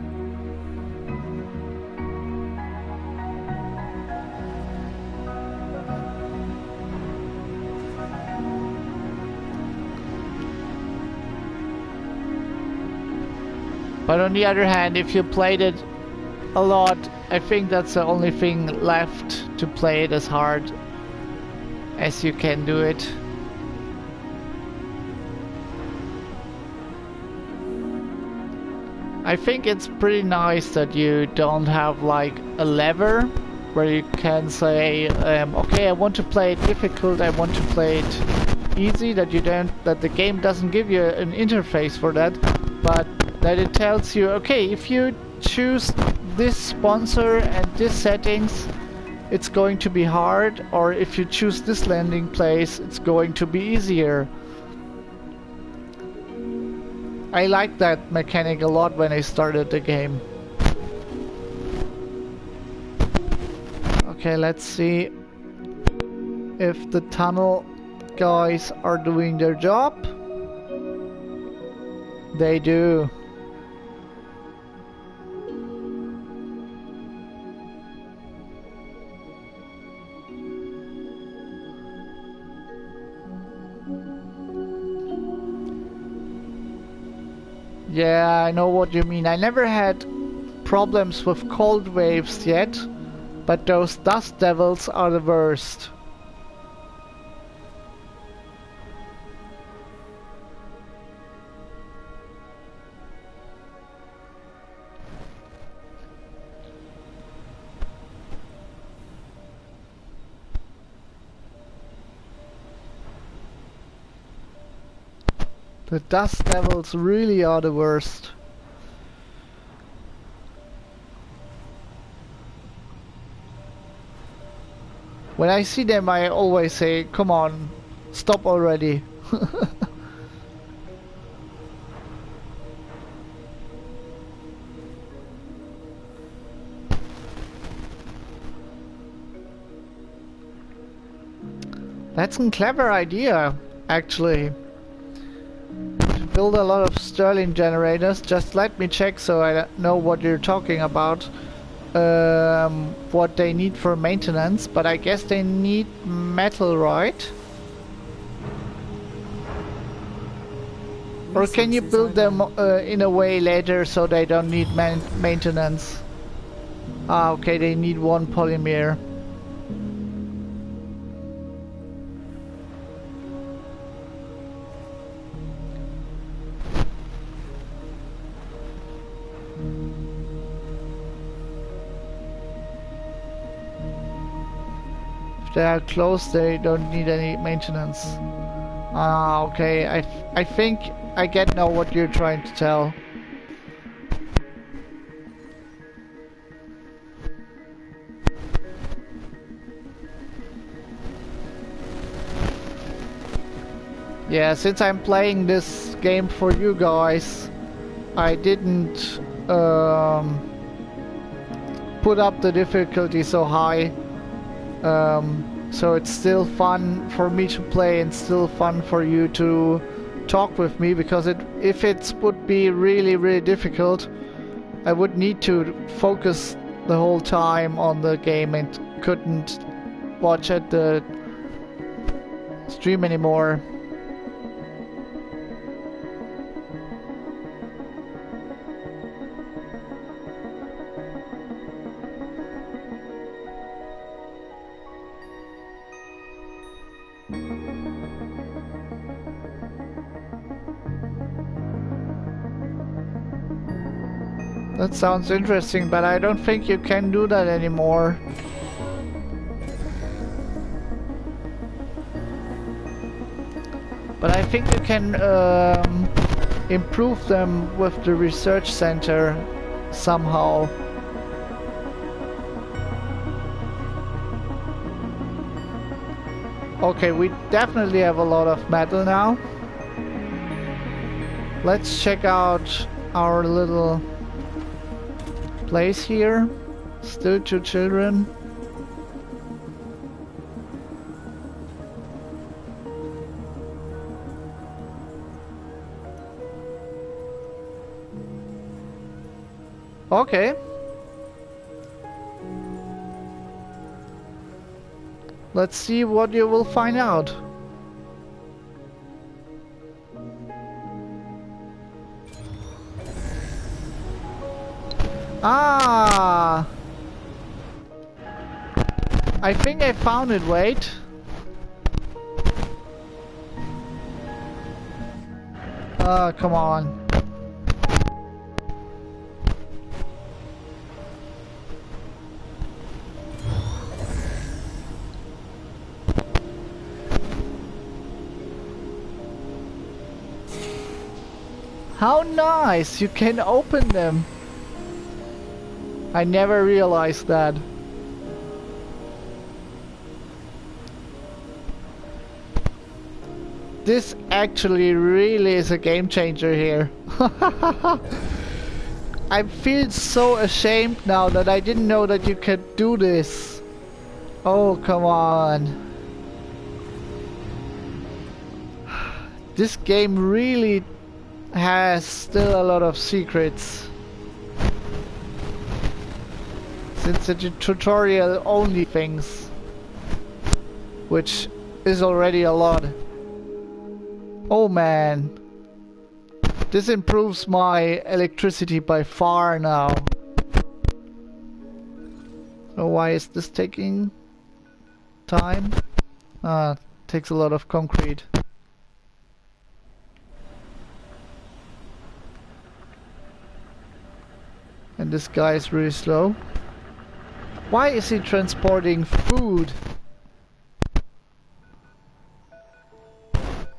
But on the other hand, if you played it a lot, I think that's the only thing left, to play it as hard as you can do it. I think it's pretty nice that you don't have like a lever where you can say, okay, I want to play it difficult, I want to play it easy, that the game doesn't give you an interface for that, but that it tells you, okay, if you choose this sponsor and this settings, it's going to be hard, or if you choose this landing place, it's going to be easier. I like that mechanic a lot when I started the game. Okay, let's see if the tunnel guys are doing their job. They do. Yeah, I know what you mean. I never had problems with cold waves yet, but those dust devils are the worst. The dust devils really are the worst. When I see them, I always say, come on, stop already. That's a clever idea, actually. Build a lot of Stirling generators. Just let me check so I know what you're talking about, what they need for maintenance, but I guess they need metal, right? Or can you build them in a way later so they don't need maintenance? Ah, okay, they need one polymer. they are closed, they don't need any maintenance. Ah, okay. I think I get now what you're trying to tell. Yeah, since I'm playing this game for you guys, I didn't put up the difficulty so high. So it's still fun for me to play and still fun for you to talk with me, because if it would be really difficult, I would need to focus the whole time on the game and couldn't watch at the stream anymore. That sounds interesting, but I don't think you can do that anymore. But I think you can improve them with the research center somehow. Okay, we definitely have a lot of metal now. Let's check out our little place here. Still 2 children. Okay. Let's see what you will find out. Ah! I think I found it, wait. Come on. How nice! You can open them! I never realized that. This actually really is a game changer here. I feel so ashamed now that I didn't know that you could do this. Oh, come on. This game really has still a lot of secrets. Since the tutorial only things, which is already a lot. Oh man, this improves my electricity by far now. So why is this taking time? Takes a lot of concrete. And this guy is really slow. Why is he transporting food?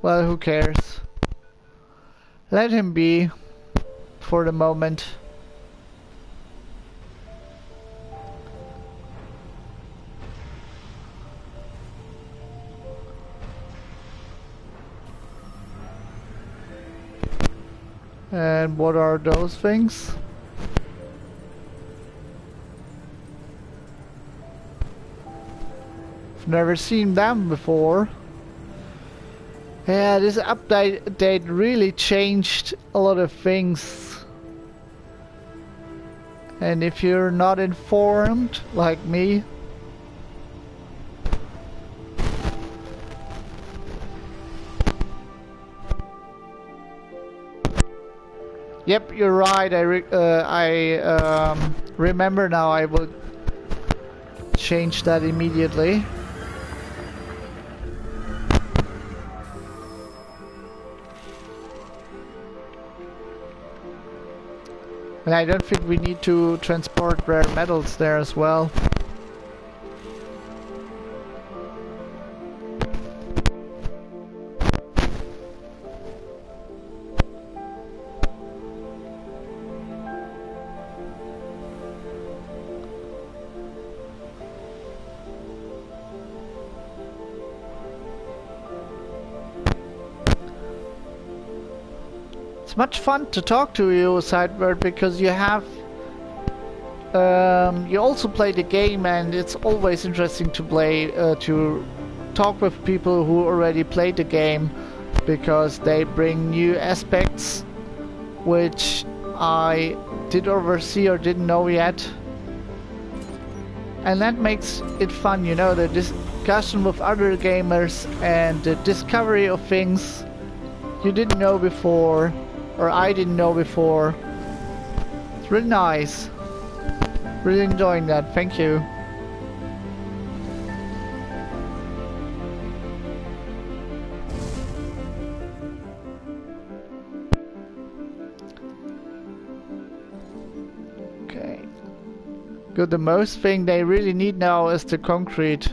Well, who cares? Let him be for the moment. And what are those things? Never seen them before. Yeah, this update really changed a lot of things. And if you're not informed, like me, yep, you're right. I remember now. I will change that immediately. And I don't think we need to transport rare metals there as well. much fun to talk to you, Sideward, because you have you also play the game, and it's always interesting to play to talk with people who already played the game, because they bring new aspects which I did oversee or didn't know yet. And that makes it fun, you know, the discussion with other gamers and the discovery of things you didn't know before, or I didn't know before. It's really nice. Really enjoying that, thank you. Okay. Good, the most thing they really need now is the concrete.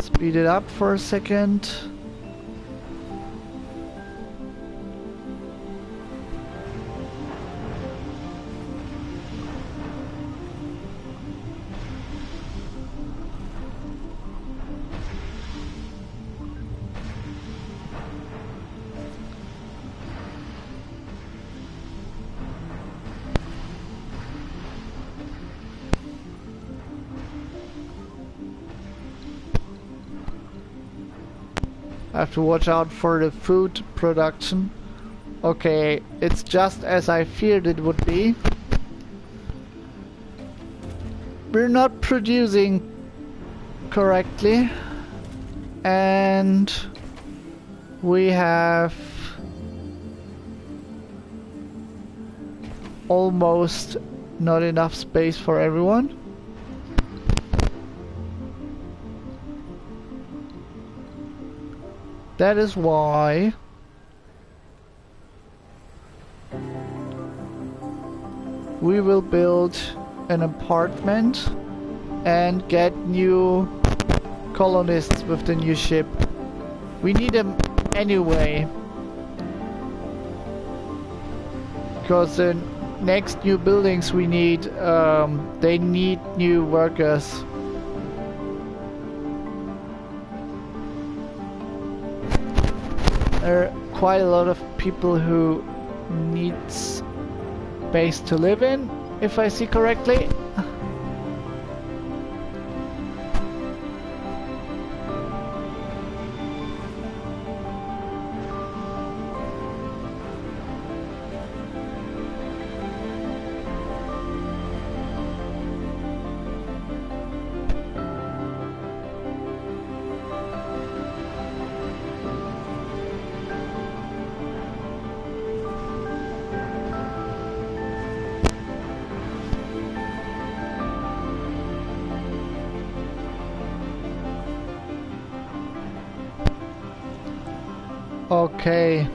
Speed it up for a second. I have to watch out for the food production. Okay, it's just as I feared it would be. We're not producing correctly, and we have almost not enough space for everyone. That is why we will build an apartment and get new colonists with the new ship. We need them anyway, because the next new buildings we need, they need new workers. There are quite a lot of people who need space to live in, if I see correctly. Okay.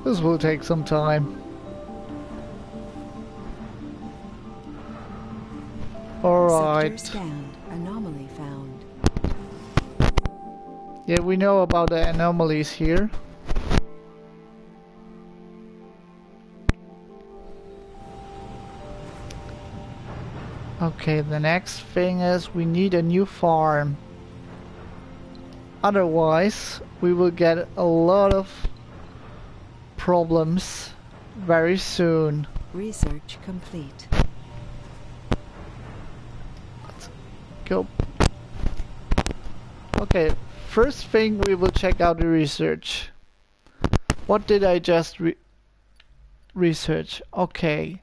This will take some time. Alright. Sector scanned. Anomaly found. Yeah, we know about the anomalies here. Okay, the next thing is we need a new farm. Otherwise, we will get a lot of problems very soon. Research complete. Let's go. Okay, first thing we will check out the research. What did I just research? Okay.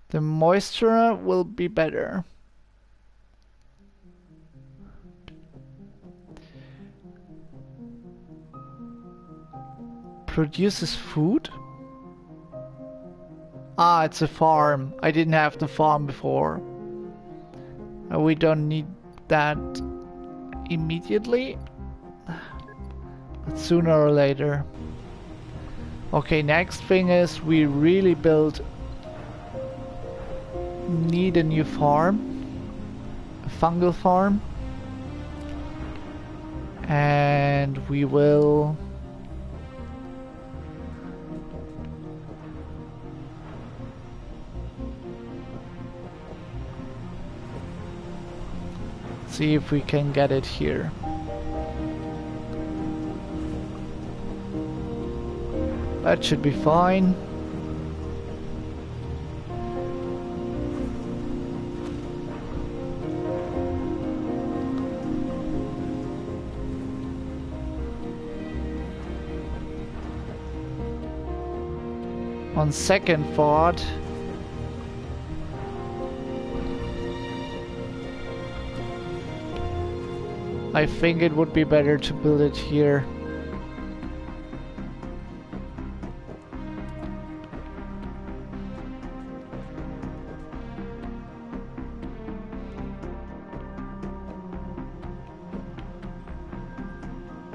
The moisture will be better. Produces food? Ah, it's a farm. I didn't have the farm before. We don't need that immediately, but sooner or later. Okay, next thing is we really build need a new farm, a fungal farm, and we will see if we can get it here. That should be fine. On second thought, I think it would be better to build it here.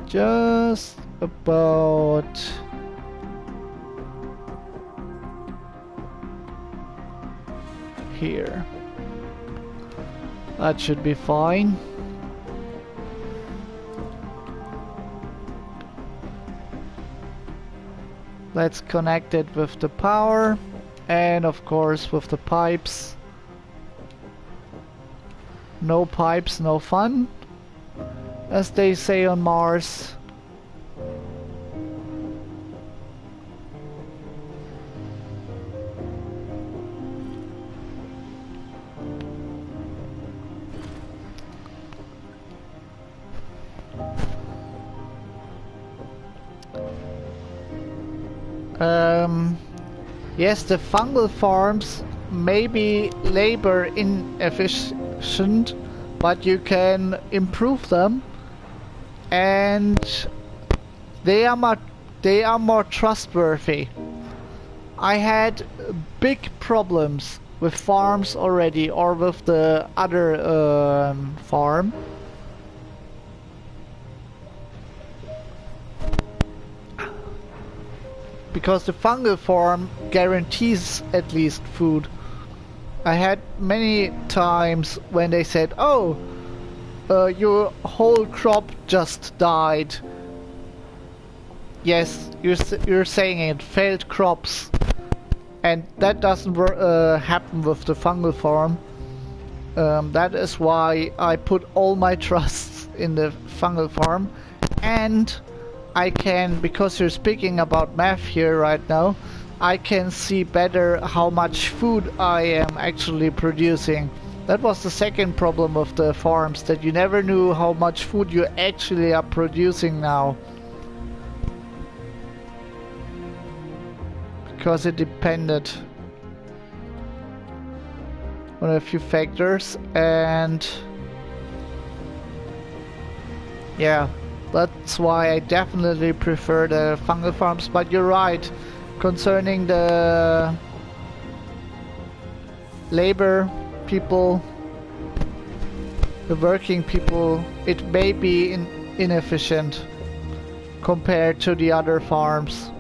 Just about here. That should be fine. Let's connect it with the power and of course with the pipes. No pipes, no fun, as they say on Mars. Yes, the fungal farms may be labor inefficient, but you can improve them, and they are more trustworthy. I had big problems with farms already, or with the other farm. Because the fungal farm guarantees at least food. I had many times when they said, oh, your whole crop just died. Yes, you're saying it, failed crops. And that doesn't happen with the fungal farm. That is why I put all my trusts in the fungal farm. And I can, because you're speaking about math here right now, I can see better how much food I am actually producing. That was the second problem of the farms, that you never knew how much food you actually are producing now. Because it depended on a few factors, and yeah. That's why I definitely prefer the fungal farms, but you're right, concerning the labor people, the working people, it may be inefficient compared to the other farms.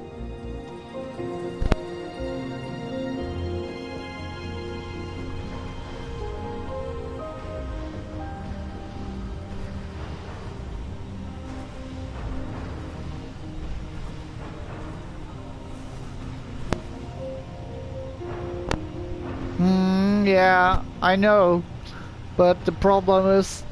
Yeah, I know, but the problem is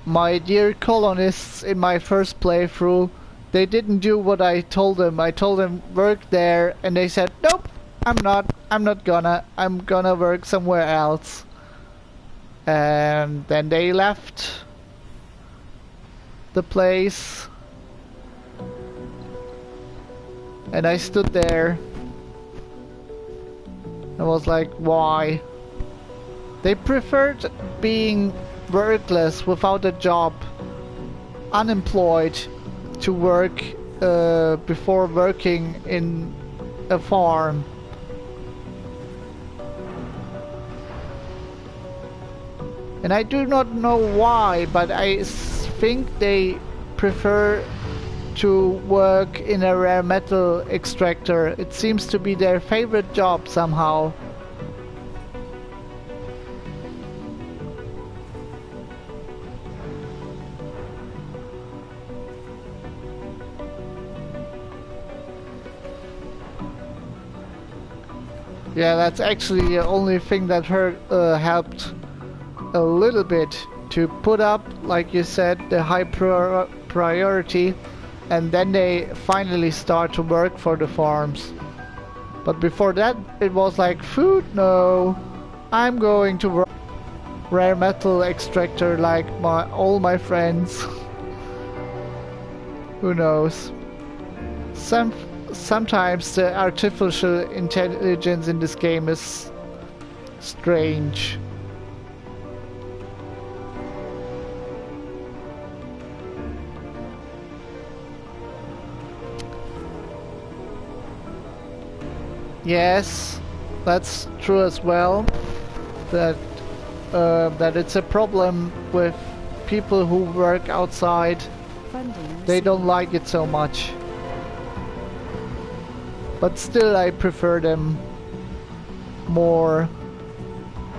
my dear colonists in my first playthrough, they didn't do what I told them. I told them work there, and they said, nope, I'm not gonna work somewhere else. And then they left the place, and I stood there. I was like, why? They preferred being workless, without a job, unemployed, to work before working in a farm. And I do not know why, but I think they prefer to work in a rare metal extractor. It seems to be their favorite job somehow. Yeah, that's actually the only thing that helped a little bit to put up, like you said, the high priority, and then they finally start to work for the farms. But before that, it was like, food, no, I'm going to work rare metal extractor like all my friends. Who knows? Sometimes the artificial intelligence in this game is strange. Yes, that's true as well. That it's a problem with people who work outside. They don't like it so much. But still I prefer them more.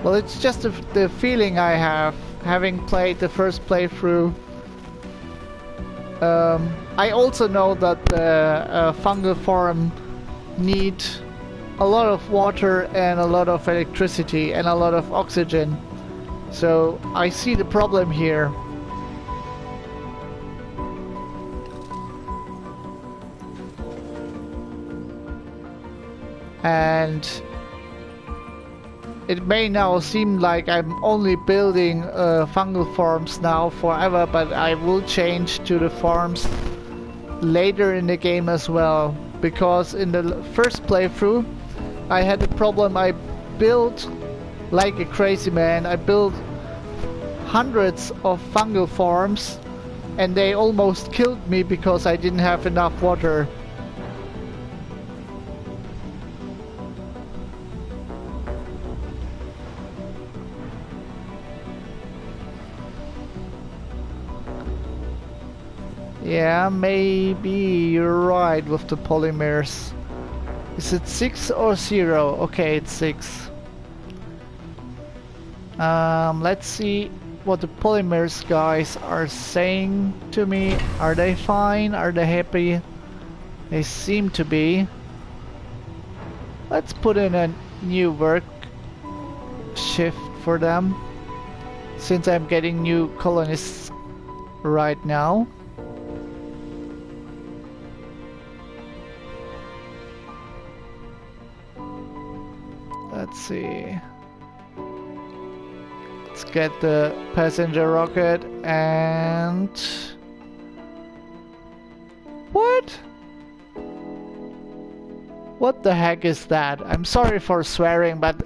Well, it's just the feeling I have having played the first playthrough. I also know that the fungal farm need a lot of water and a lot of electricity and a lot of oxygen. So I see the problem here. And it may now seem like I'm only building fungal farms now forever, but I will change to the farms later in the game as well. Because in the first playthrough I had a problem. I built like a crazy man. I built hundreds of fungal farms and they almost killed me because I didn't have enough water. Yeah, maybe you're right with the polymers. Is it 6 or 0? Okay, it's 6. Let's see what the polymers guys are saying to me. Are they fine? Are they happy? They seem to be. Let's put in a new work shift for them, since I'm getting new colonists right now. Let's see. Let's get the passenger rocket and... What? What the heck is that? I'm sorry for swearing, but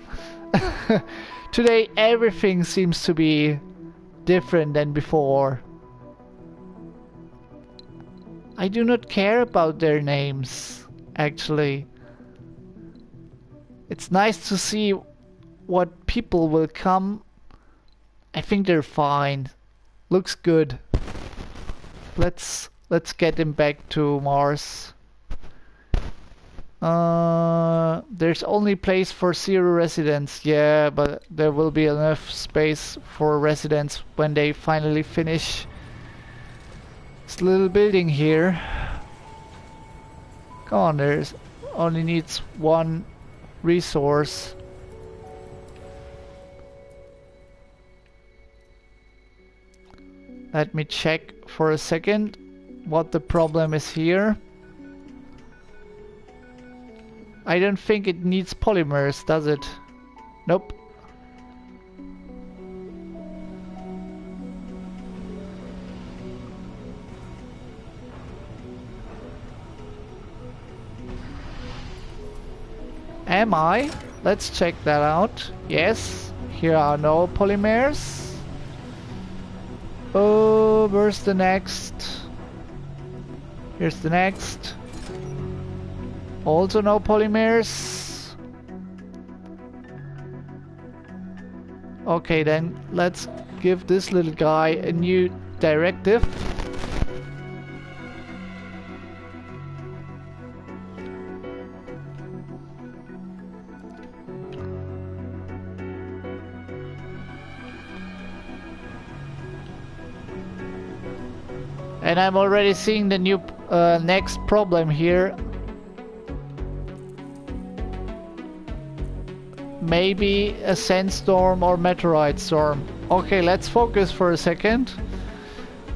today everything seems to be different than before. I do not care about their names, actually. It's nice to see what people will come. I think they're fine. Looks good. Let's get him back to Mars. There's only place for 0 residents. Yeah, but there will be enough space for residents when they finally finish this little building here. Come on, there's only needs 1 resource. Let me check for a second what the problem is here. I don't think it needs polymers, does it? Nope. Am I? Let's check that out. Yes, here are no polymers. Oh, where's the next? Here's the next. Also no polymers. Okay, then let's give this little guy a new directive. And I'm already seeing the new next problem here. maybe a sandstorm or meteorite storm. Okay, let's focus for a second.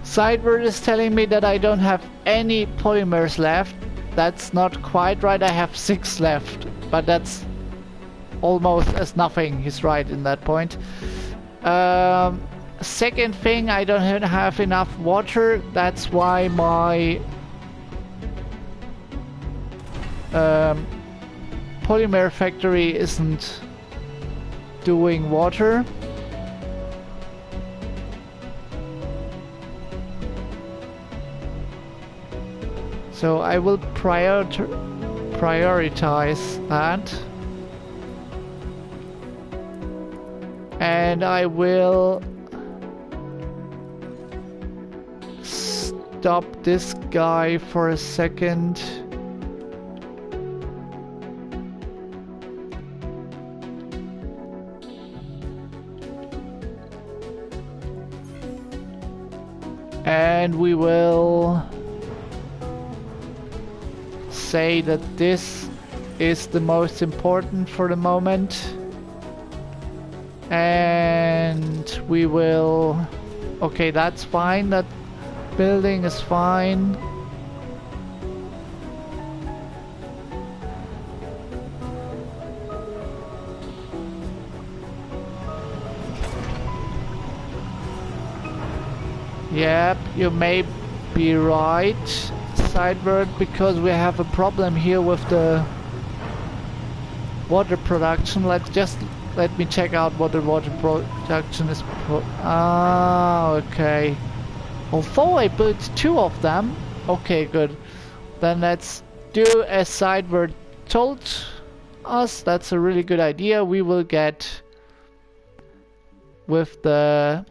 Sideward is telling me that I don't have any polymers left. That's not quite right. I have 6 left, but that's almost as nothing. He's right in that point. Second thing, I don't have enough water. That's why my polymer factory isn't doing water. So I will prioritize that. And I will stop this guy for a second. And we will say that this is the most important for the moment. And we will... Okay, that's fine. That building is fine. Yep, you may be right, Sideward, because we have a problem here with the water production. Let me check out what the water production is. Okay. Although I built 2 of them. Okay, good. Then let's do as Sideward told us. That's a really good idea. We will get with the...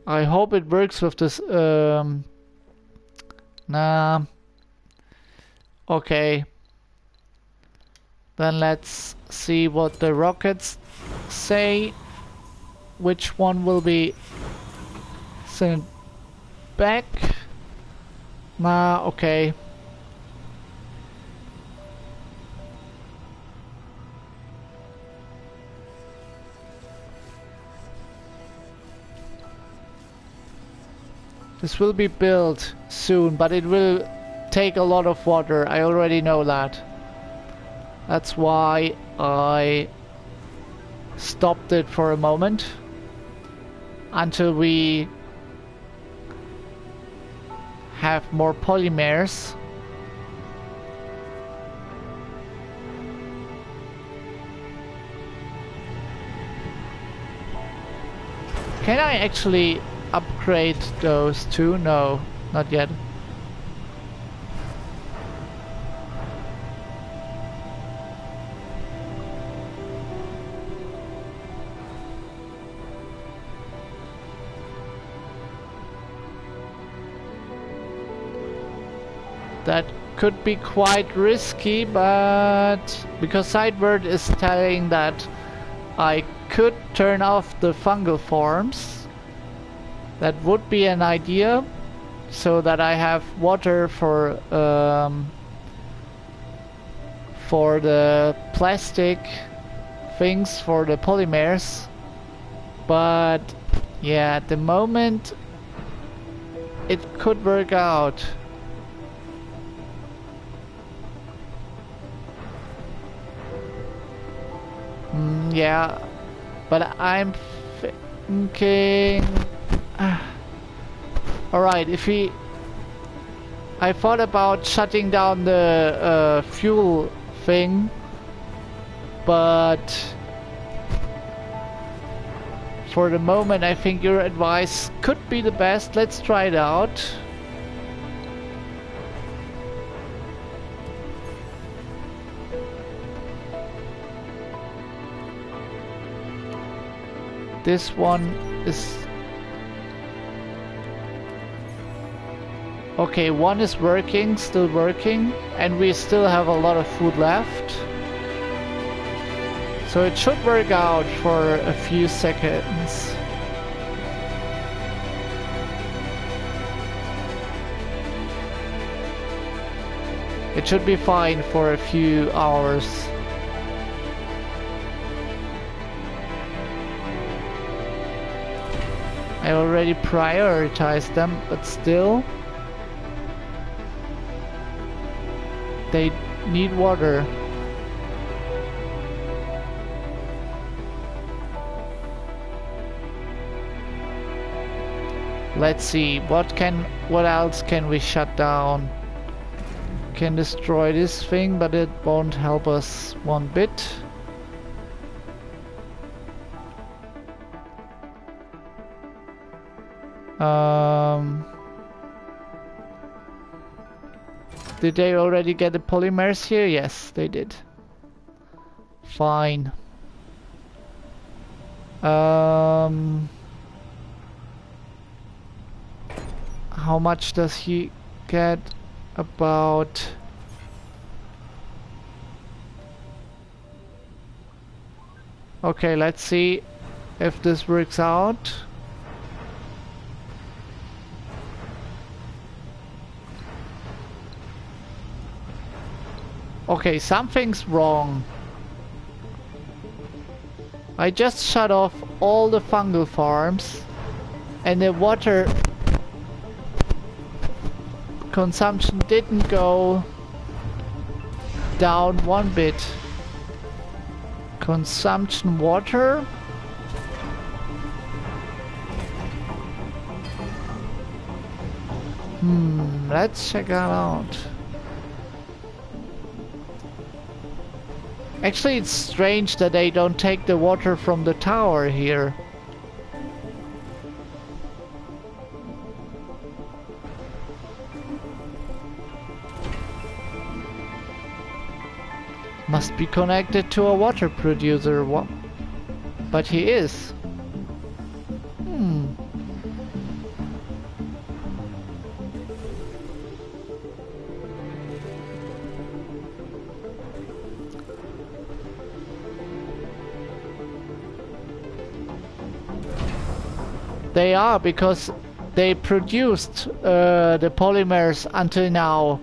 I hope it works with this. Nah. Okay. Then let's see what the rockets say. Which one will be sent back? Nah, okay. This will be built soon, but it will take a lot of water. I already know that. That's why I stopped it for a moment until we have more polymers. Can I actually upgrade those 2? No, not yet. That could be quite risky, but because Sideward is telling that I could turn off the fungal forms, that would be an idea, so that I have water for the plastic things, for the polymers. But yeah, at the moment it could work out. Yeah, but I'm thinking... Alright, I thought about shutting down the fuel thing, but for the moment I think your advice could be the best. Let's try it out. This one is... Okay, one is working, still working, and we still have a lot of food left. So it should work out for a few seconds. It should be fine for a few hours. I already prioritized them, but still they need water. Let's see, what else can we shut down? Can destroy this thing, but it won't help us one bit. Did they already get the polymers here? Yes, they did. Fine. How much does he get? About... Okay, let's see if this works out. Okay, something's wrong. I just shut off all the fungal farms and the water consumption didn't go down one bit. Consumption water. Let's check that out. Actually, it's strange that they don't take the water from the tower here. Must be connected to a water producer. What? But he is. They are, because they produced the polymers until now.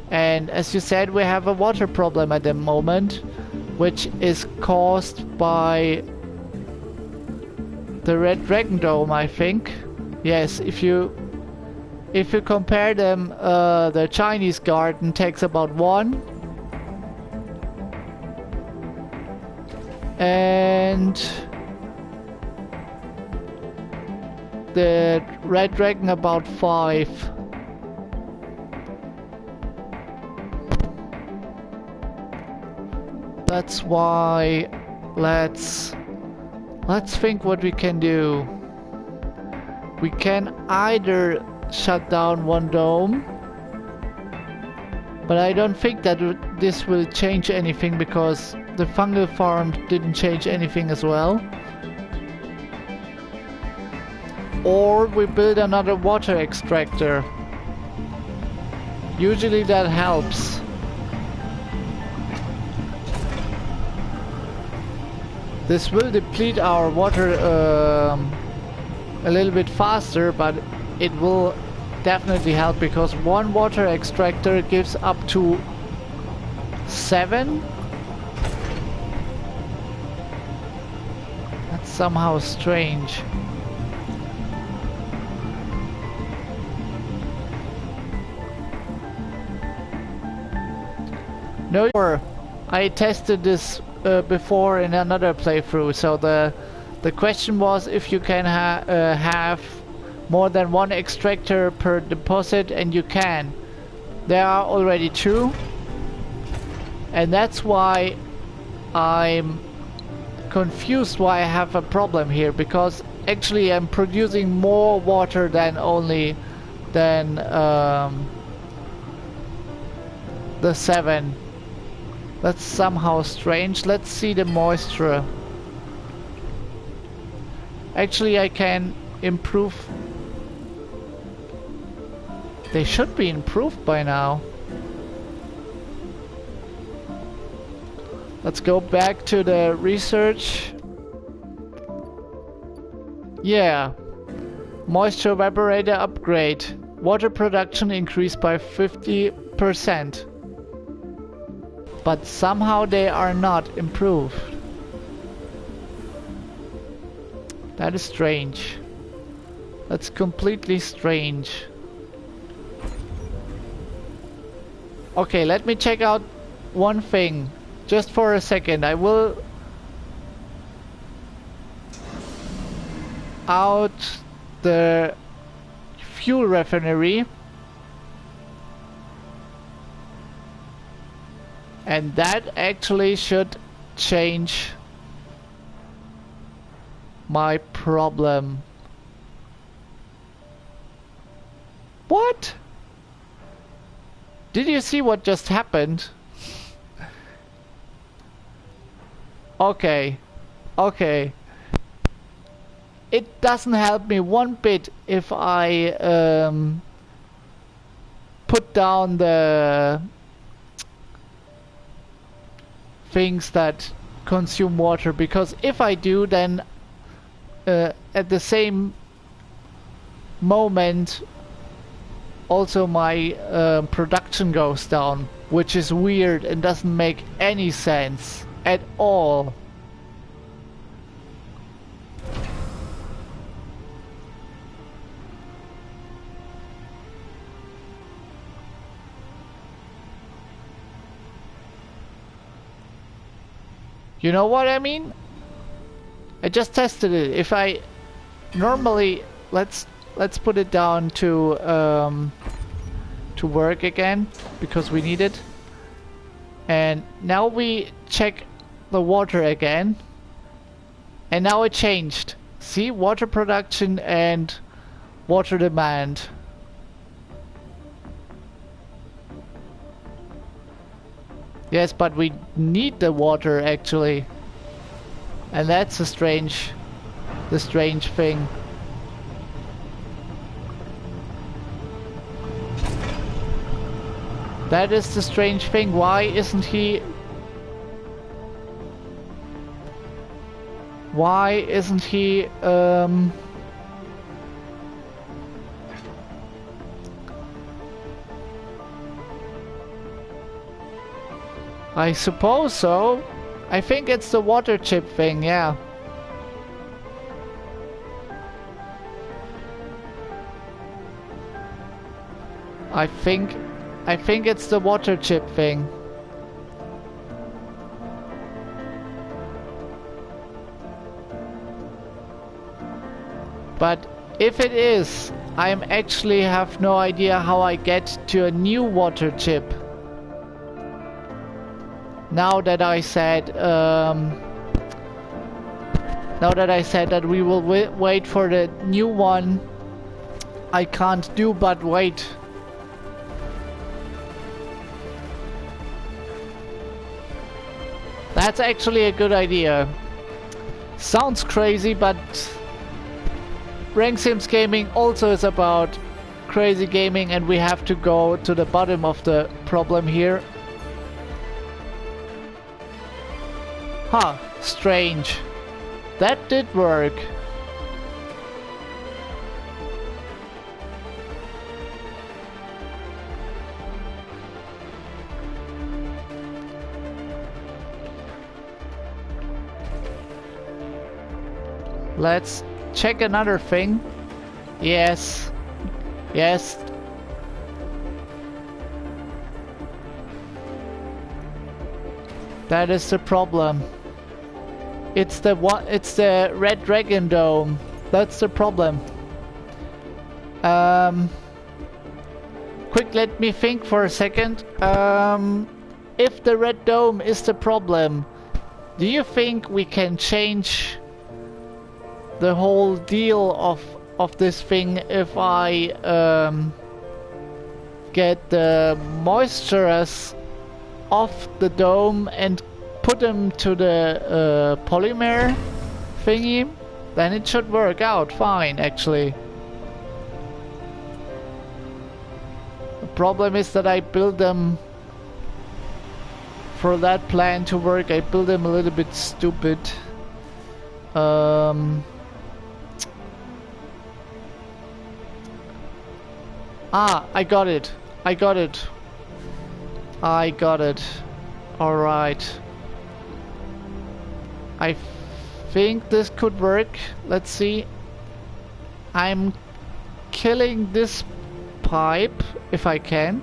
And as you said, we have a water problem at the moment, which is caused by the Red Dragon Dome, I think. Yes, if you compare them, the Chinese garden takes about 1. And the Red Dragon about 5. That's why let's think what we can do. We can either shut down one dome, but I don't think that this will change anything because the fungal farm didn't change anything as well. Or we build another water extractor. Usually that helps. This will deplete our water a little bit faster, but it will definitely help because one water extractor gives up to 7. That's somehow strange. No, I tested this before in another playthrough, so the question was if you can have more than one extractor per deposit, and you can. There are already 2, and that's why I'm confused why I have a problem here, because actually I'm producing more water than the 7. That's somehow strange. Let's see the moisture. Actually, I can improve. They should be improved by now. Let's go back to the research. Yeah. Moisture evaporator upgrade. Water production increased by 50%. But somehow they are not improved. That is strange. That's completely strange. Okay, let me check out one thing. Just for a second. I will out the fuel refinery. And that actually should change my problem. What? Did you see what just happened? Okay. Okay. It doesn't help me one bit if I put down the things that consume water, because if I do, then at the same moment also my production goes down, which is weird and doesn't make any sense at all. You know what I mean? I just tested it. If I normally let's put it down to work again, because we need it. And now we check the water again. And now it changed. See, water production and water demand. Yes, but we need the water actually. And that's the strange thing. That is the strange thing. Why isn't he... I suppose so. I think it's the water chip thing, yeah. I think it's the water chip thing. But if it is, I actually have no idea how I get to a new water chip. Now that I said that we will wait for the new one, I can't do but wait. That's actually a good idea. Sounds crazy, but Renxiems gaming also is about crazy gaming, and we have to go to the bottom of the problem here. Huh, strange. That did work. Let's check another thing. Yes. Yes. That is the problem. It's the Red Dragon Dome. That's the problem. Quick, let me think for a second. If the Red Dome is the problem, do you think we can change the whole deal of this thing if I get the moistures off the dome and put them to the polymer thingy? Then it should work out fine, actually. The problem is that I build them for that plan to work. I build them a little bit stupid. I got it. I got it. I got it. Alright. I think this could work. Let's see. I'm killing this pipe if I can.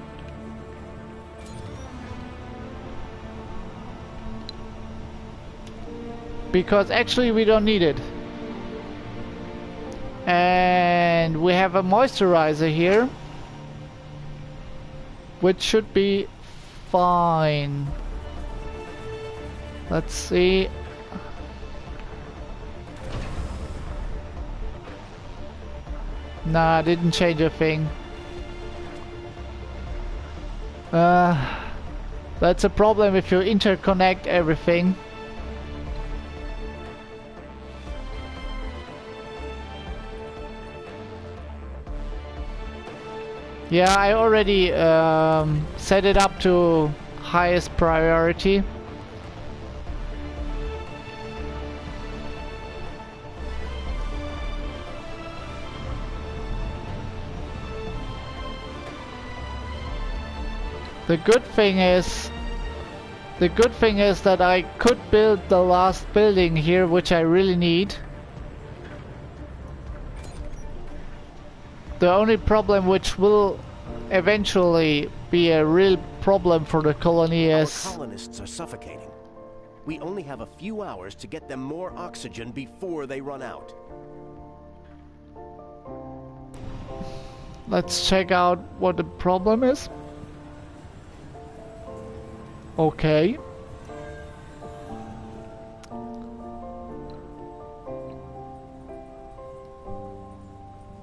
Because actually we don't need it. And we have a moisturizer here, which should be fine. Let's see. Nah, didn't change a thing. That's a problem if you interconnect everything. Yeah, I already set it up to highest priority. The good thing is that I could build the last building here, which I really need. The only problem, which will eventually be a real problem for the colony, is our colonists are suffocating. We only have a few hours to get them more oxygen before they run out. Let's check out what the problem is. Okay.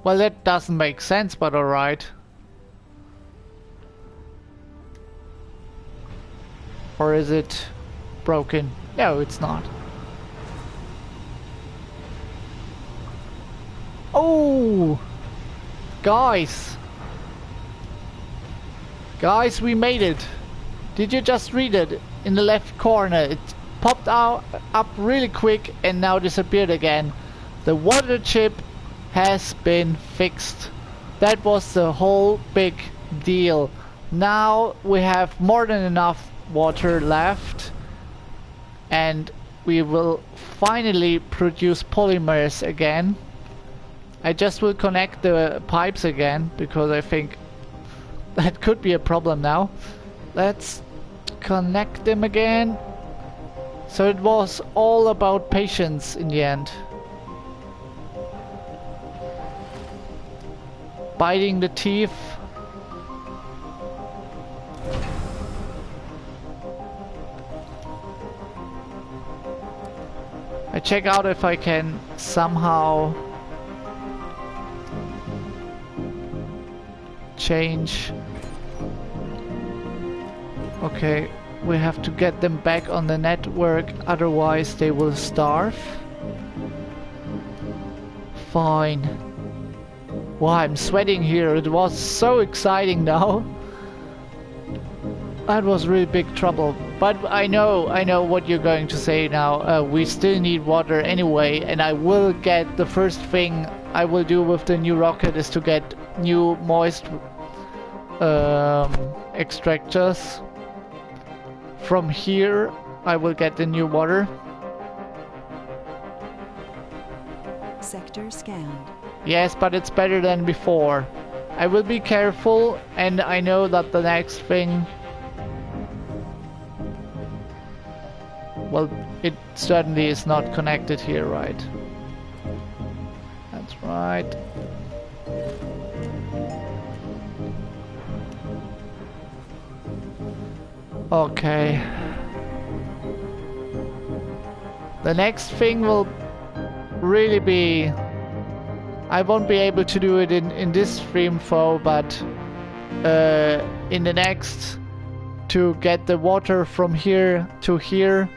Well, that doesn't make sense, but alright. Or is it broken? No, it's not. Oh! Guys! Guys, we made it! Did you just read it? In the left corner, it popped out up really quick and now disappeared again. The water chip has been fixed. That was the whole big deal. Now we have more than enough water left and we will finally produce polymers again. I just will connect the pipes again because I think that could be a problem now. Let's connect them again. So it was all about patience in the end. Biting the teeth. I check out if I can somehow change. Okay, we have to get them back on the network, otherwise they will starve. Fine. Wow, I'm sweating here. It was so exciting now. That was really big trouble. But I know what you're going to say now. We still need water anyway, and I will get the first thing I will do with the new rocket is to get new moist extractors. From here, I will get the new water. Sector scanned. Yes, but it's better than before. I will be careful, and I know that the next thing... Well, it certainly is not connected here, right? That's right. Okay. The next thing will really be... I won't be able to do it in this stream flow, but in the next, to get the water from here to here,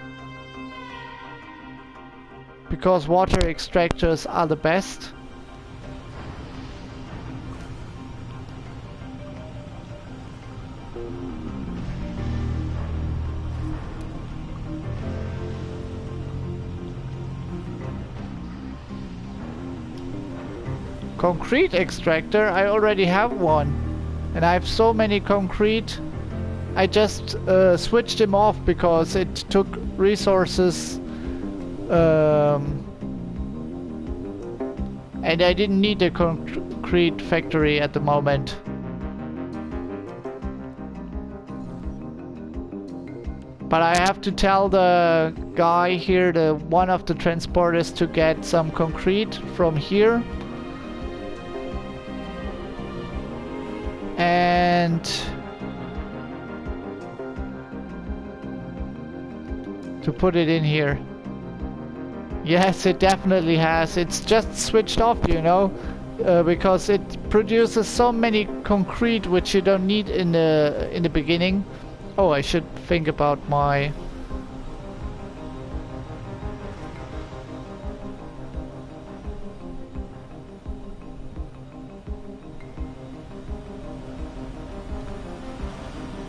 because water extractors are the best. Concrete extractor, I already have one, and I have so many concrete. I just switched them off because it took resources, and I didn't need the concrete concrete factory at the moment. But I have to tell the guy here, the one of the transporters, to get some concrete from here. And to put it in here. Yes, it definitely has. It's just switched off, you know, because it produces so many concrete which you don't need in the beginning. Oh, I should think about my...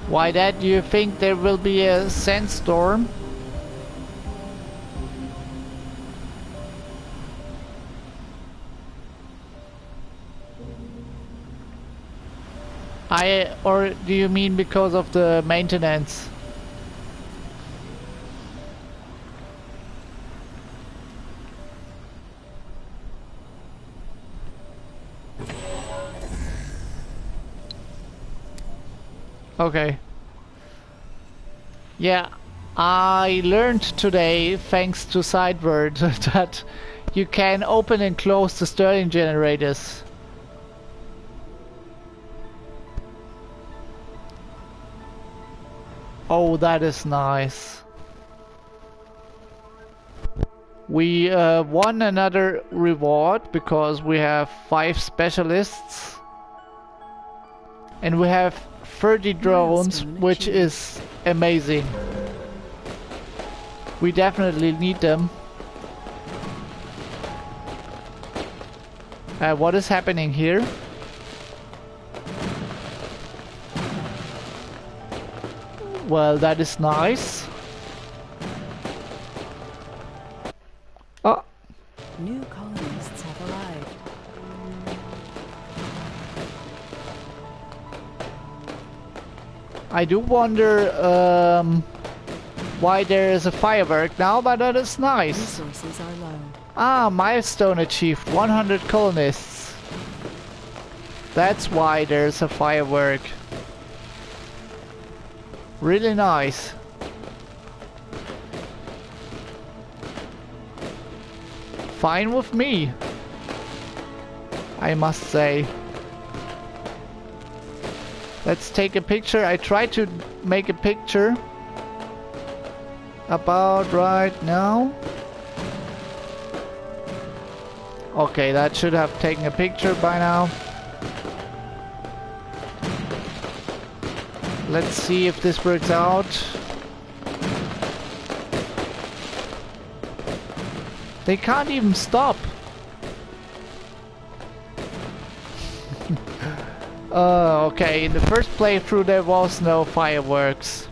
Why that? Do you think there will be a sandstorm? Or do you mean because of the maintenance? Okay. Yeah, I learned today, thanks to Sideward, that you can open and close the Stirling generators. Oh, that is nice. We won another reward because we have 5 specialists. And we have 30 drones, which is amazing. We definitely need them. What is happening here? Well, that is nice. Oh. New colonists have arrived. I do wonder why there is a firework now, but that is nice. Resources are low. Ah, milestone achieved, 100 colonists. That's why there's a firework. Really nice. Fine with me, I must say. Let's take a picture. I tried to make a picture about right now. Okay, that should have taken a picture by now. Let's see if this works out. They can't even stop. Okay, in the first playthrough there was no fireworks.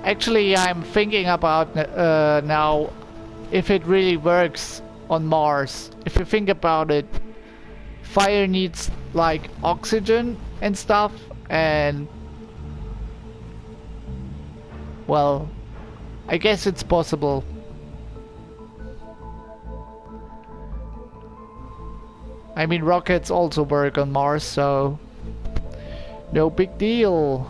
Actually, I'm thinking about now if it really works on Mars. If you think about it, fire needs like oxygen and stuff, and well, I guess it's possible. I mean, rockets also work on Mars, so no big deal.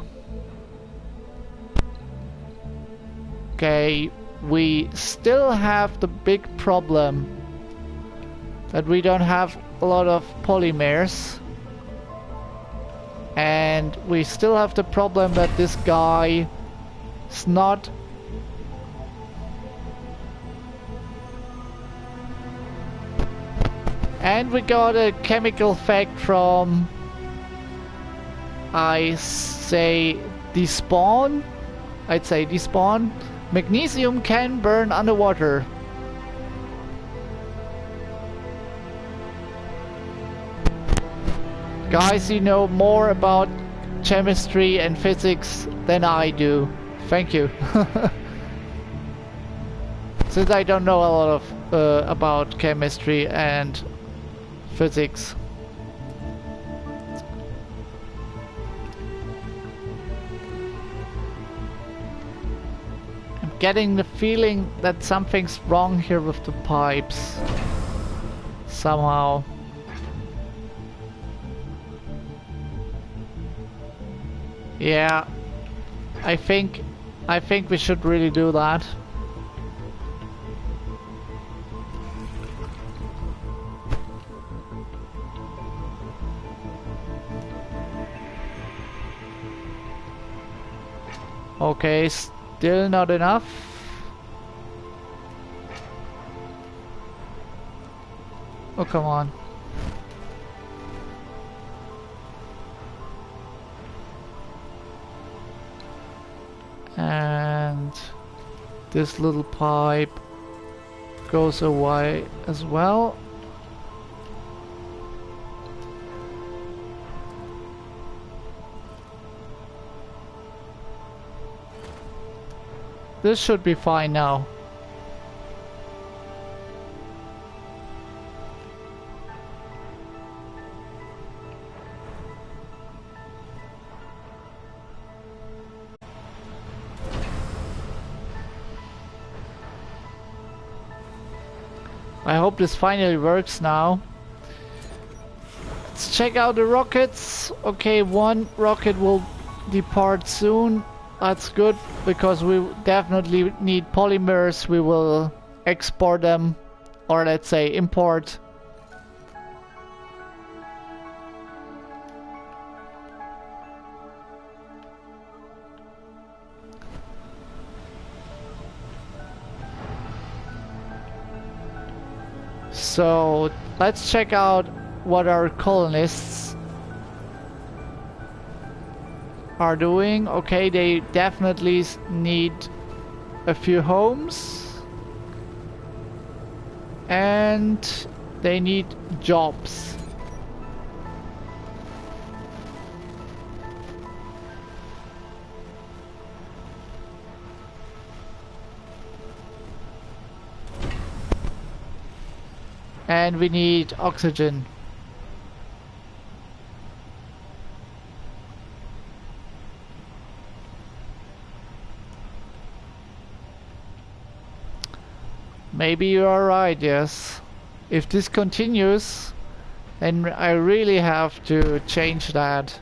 Okay, we still have the big problem that we don't have a lot of polymers. And we still have the problem that this guy is not... And we got a chemical fact from... I'd say despawn. Magnesium can burn underwater. Guys, you know more about chemistry and physics than I do. Thank you. Since I don't know a lot of about chemistry and physics. I'm getting the feeling that something's wrong here with the pipes. Somehow. Yeah, I think we should really do that. Okay, still not enough. Oh, come on. And this little pipe goes away as well. This should be fine now. I hope this finally works now. Let's check out the rockets. Okay, one rocket will depart soon. That's good, because we definitely need polymers. We will export them, or let's say import. So let's check out what our colonists are doing. Okay, they definitely need a few homes and they need jobs. And we need oxygen. Maybe you are right, yes. If this continues, then I really have to change that.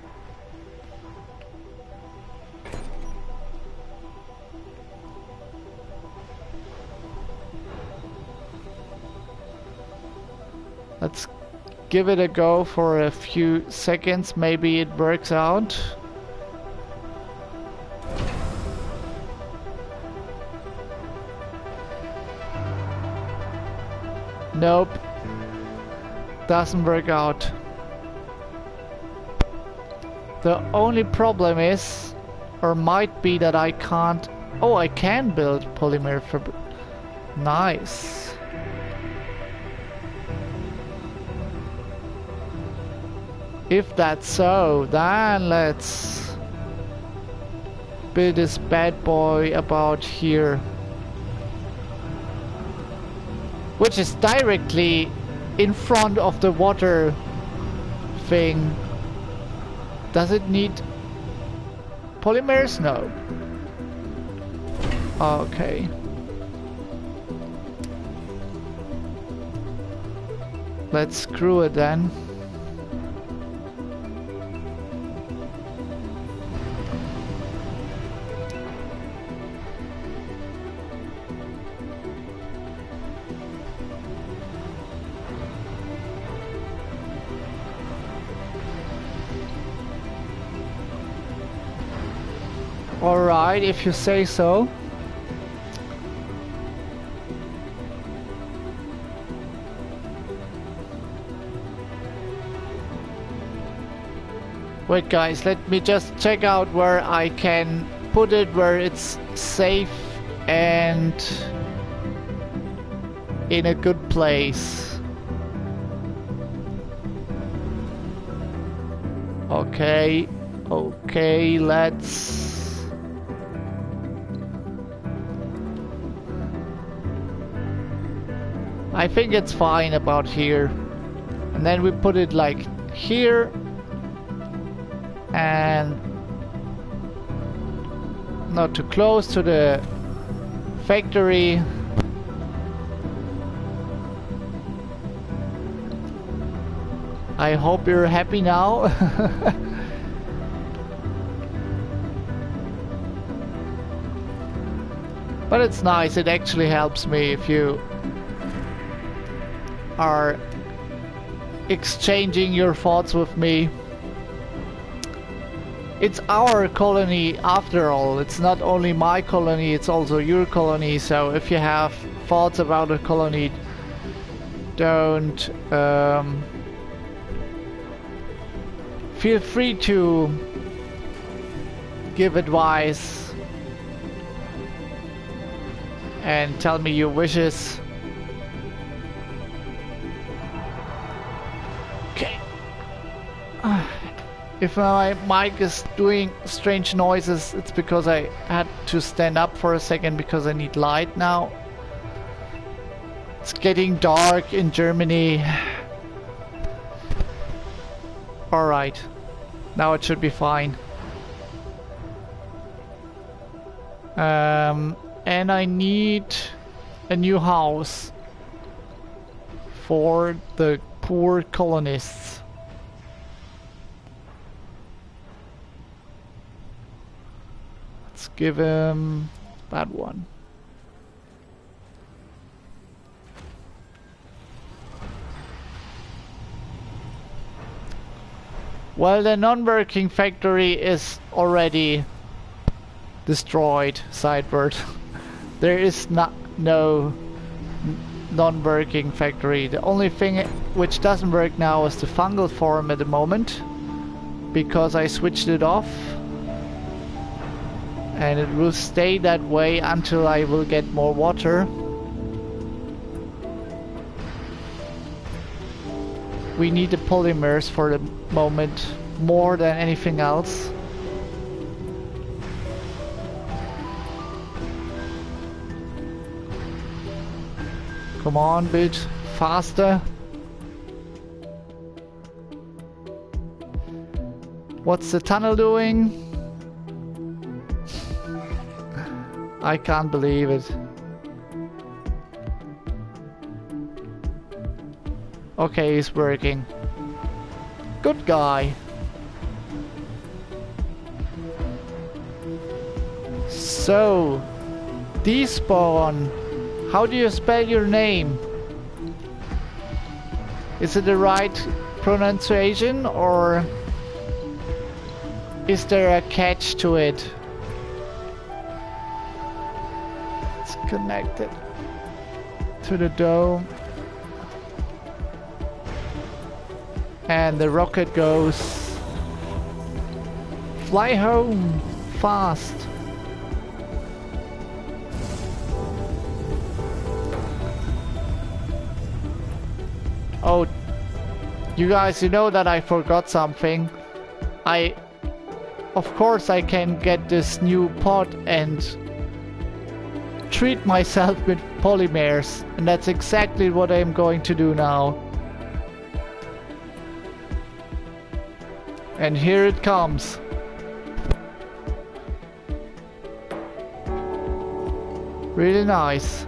Let's give it a go for a few seconds, maybe it works out. Nope. Doesn't work out. The only problem is, or might be, that I can't... Oh, I can build polymer for... Nice. If that's so, then let's build this bad boy about here. Which is directly in front of the water thing. Does it need polymers? No. Okay. Let's screw it then. Alright, if you say so. Wait guys, let me just check out where I can put it, where it's safe and in a good place. Okay, okay, let's... I think it's fine about here. And then we put it like here. And not too close to the factory. I hope you're happy now. But it's nice, it actually helps me if you are exchanging your thoughts with me. It's our colony after all, it's not only my colony, it's also your colony, so if you have thoughts about a colony, don't feel free to give advice and tell me your wishes. Okay. If my mic is doing strange noises, it's because I had to stand up for a second because I need light now. It's getting dark in Germany. Alright, now it should be fine. And I need a new house for the poor colonists. Let's give him that one. Well, the non-working factory is already destroyed, Sidebird. There is no non-working factory. The only thing which doesn't work now is the fungal farm at the moment, because I switched it off, and it will stay that way until I will get more water. We need the polymers for the moment more than anything else. Come on, bit faster. What's the tunnel doing? I can't believe it. Okay, he's working. Good guy. So, despawn. How do you spell your name? Is it the right pronunciation, or is there a catch to it? It's connected to the dome. And the rocket goes. Fly home fast. Oh, you guys, you know that I forgot something. Of course I can get this new pot and treat myself with polymers, and that's exactly what I'm going to do now. And here it comes. Really nice.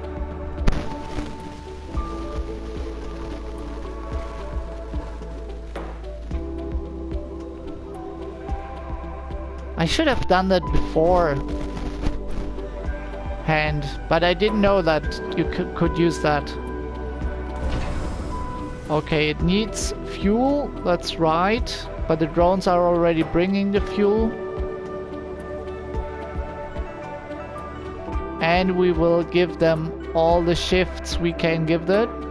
I should have done that beforehand, but I didn't know that you could use that. Okay, it needs fuel, that's right, but the drones are already bringing the fuel. And we will give them all the shifts we can give them.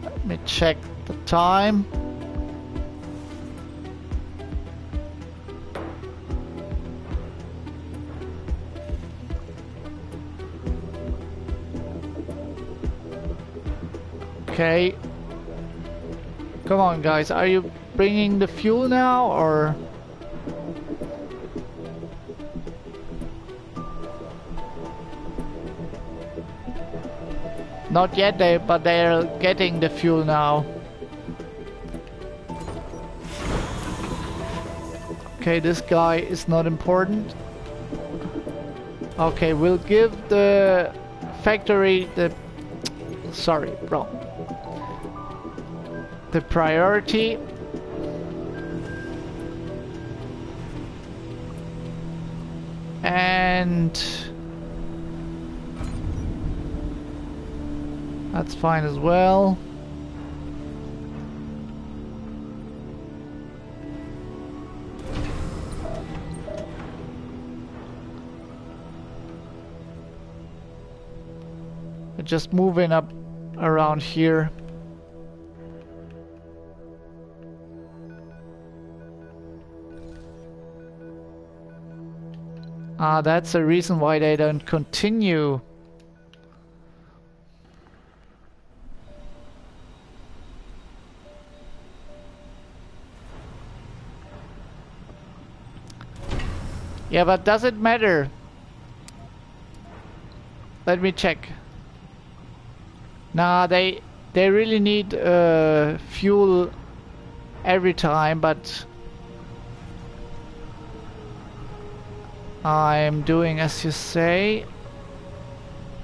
Let me check the time. Okay. Come on, guys. Are you bringing the fuel now, or? Not yet, but they're getting the fuel now. Okay, this guy is not important. Okay, we'll give the factory the... Sorry, wrong. the priority. And that's fine as well. Just moving up around here. Ah, that's the reason why they don't continue. Yeah, but does it matter? Let me check. Nah, they really need fuel every time, but I'm doing as you say,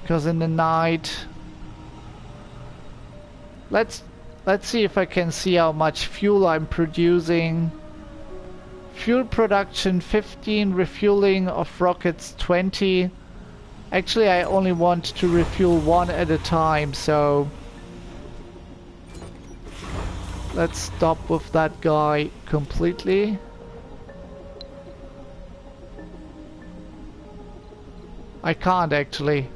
because in the night, let's see if I can see how much fuel I'm producing. Fuel production 15, refueling of rockets 20. Actually, I only want to refuel one at a time, so let's stop with that guy completely. I can't actually.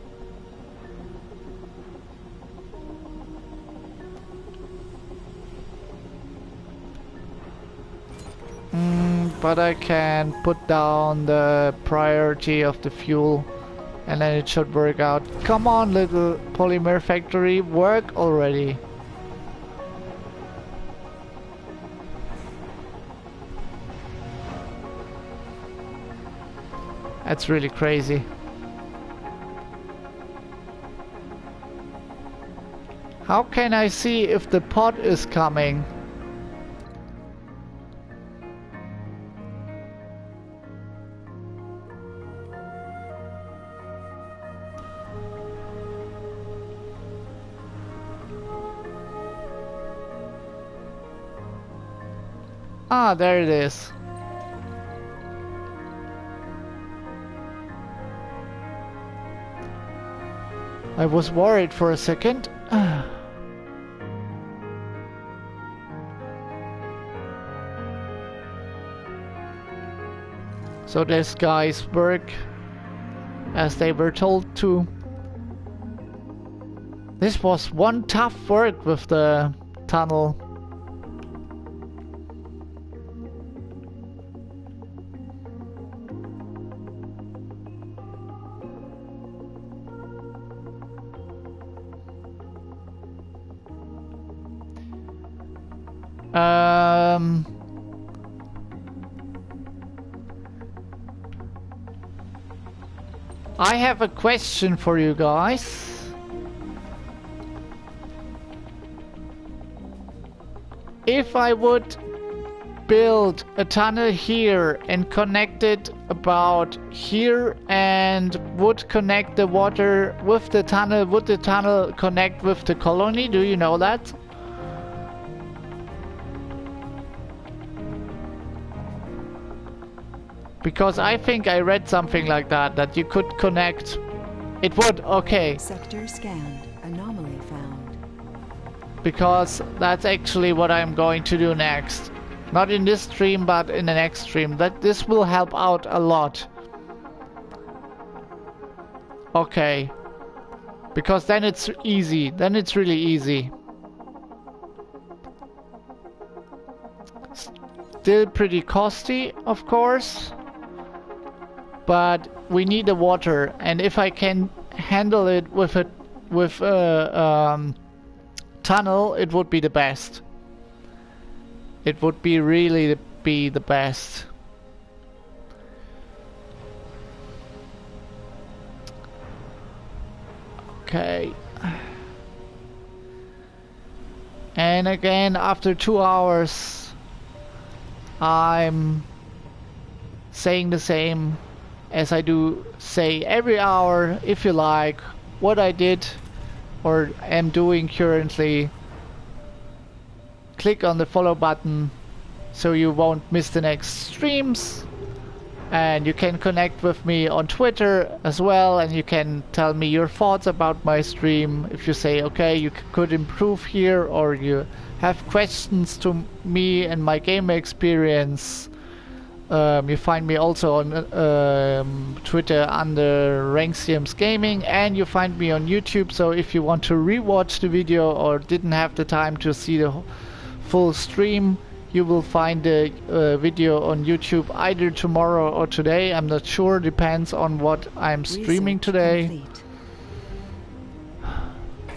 But I can put down the priority of the fuel. And then it should work out. Come on, little polymer factory, work already. That's really crazy. How can I see if the pod is coming? Ah, there it is. I was worried for a second. So these guys work as they were told to. This was one tough work with the tunnel. I have a question for you guys. If I would build a tunnel here and connect it about here and would connect the water with the tunnel, would the tunnel connect with the colony? Do you know that? Because I think I read something like that, that you could connect. It would, okay. Sector scanned. Anomaly found. Because that's actually what I'm going to do next. Not in this stream, but in the next stream. This will help out a lot. Okay. Because then it's easy. Then it's really easy. Still pretty costly, of course. But we need the water, and if I can handle it with a tunnel, it would be the best. It would be really be the best. Okay. And again, after 2 hours, I'm saying the same as I do say every hour, if you like, what I did or am doing currently. click on the follow button so you won't miss the next streams. And you can connect with me on Twitter as well, and you can tell me your thoughts about my stream. If you say, okay, you could improve here, or you have questions to me and my game experience. You find me also on Twitter under Renxiems Gaming, and you find me on YouTube. So if you want to rewatch the video or didn't have the time to see the full stream, you will find the video on YouTube either tomorrow or today. I'm not sure, depends on what I'm streaming today. Complete.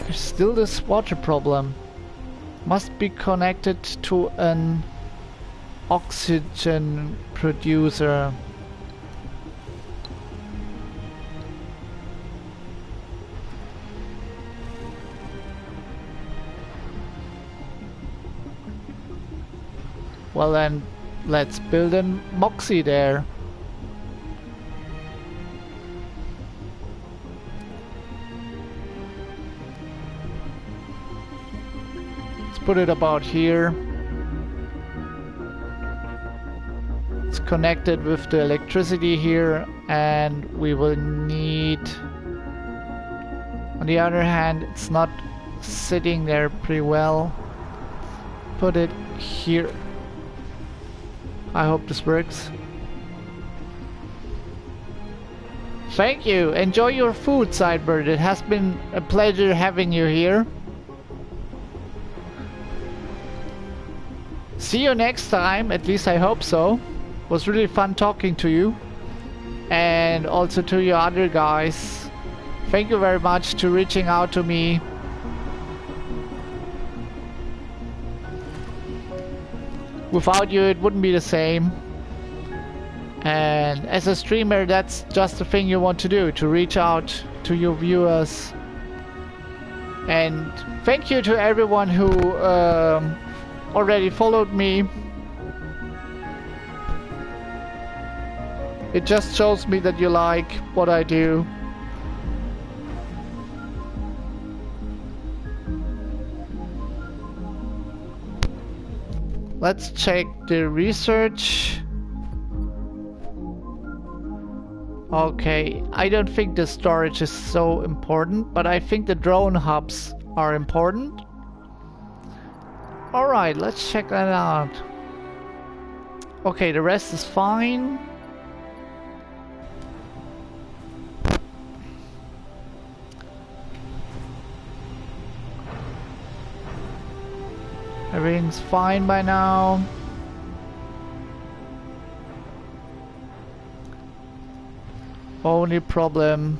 There's still this water problem. Must be connected to an oxygen producer. Well then, let's build a Moxie there. Let's put it about here. It's connected with the electricity here, and we will need... On the other hand, it's not sitting there pretty well. Put it here. I hope this works. Thank you. Enjoy your food, Sidebird. It has been a pleasure having you here. See you next time. At least I hope so. It was really fun talking to you. And also to your other guys. Thank you very much to reaching out to me. Without you, it wouldn't be the same. And as a streamer, that's just the thing you want to do, to reach out to your viewers. And thank you to everyone who already followed me. It just shows me that you like what I do. Let's check the research. Okay, I don't think the storage is so important, but I think the drone hubs are important. Alright, let's check that out. Okay, the rest is fine. Everything's fine by now. Only problem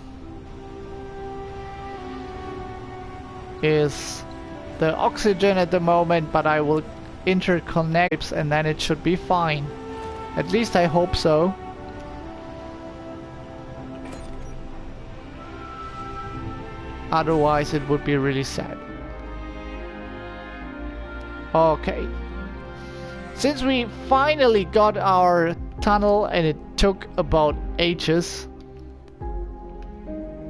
is the oxygen at the moment, but I will interconnect and then it should be fine. At least I hope so. Otherwise it would be really sad. Okay. Since we finally got our tunnel and it took about ages,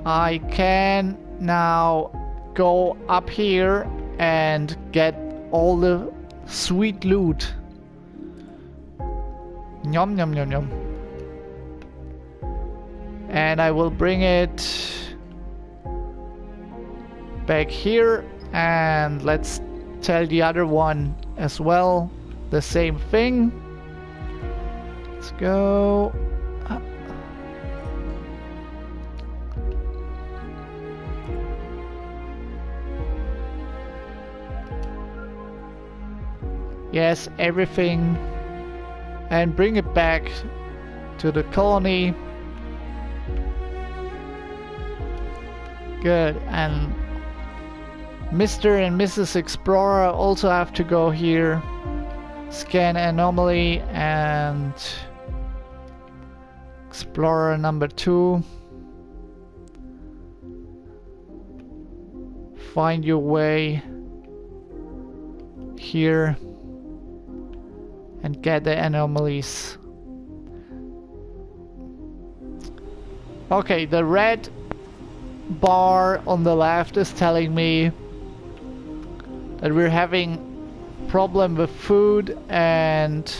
I can now go up here and get all the sweet loot. Yum yum yum yum. And I will bring it back here, and let's tell the other one as well the same thing. Let's go. Yes, everything, and bring it back to the colony. Good. And Mr. and Mrs. Explorer also have to go here. Scan anomaly and Explorer number 2. Find your way here and get the anomalies. Okay, the red bar on the left is telling me that we're having problem with food and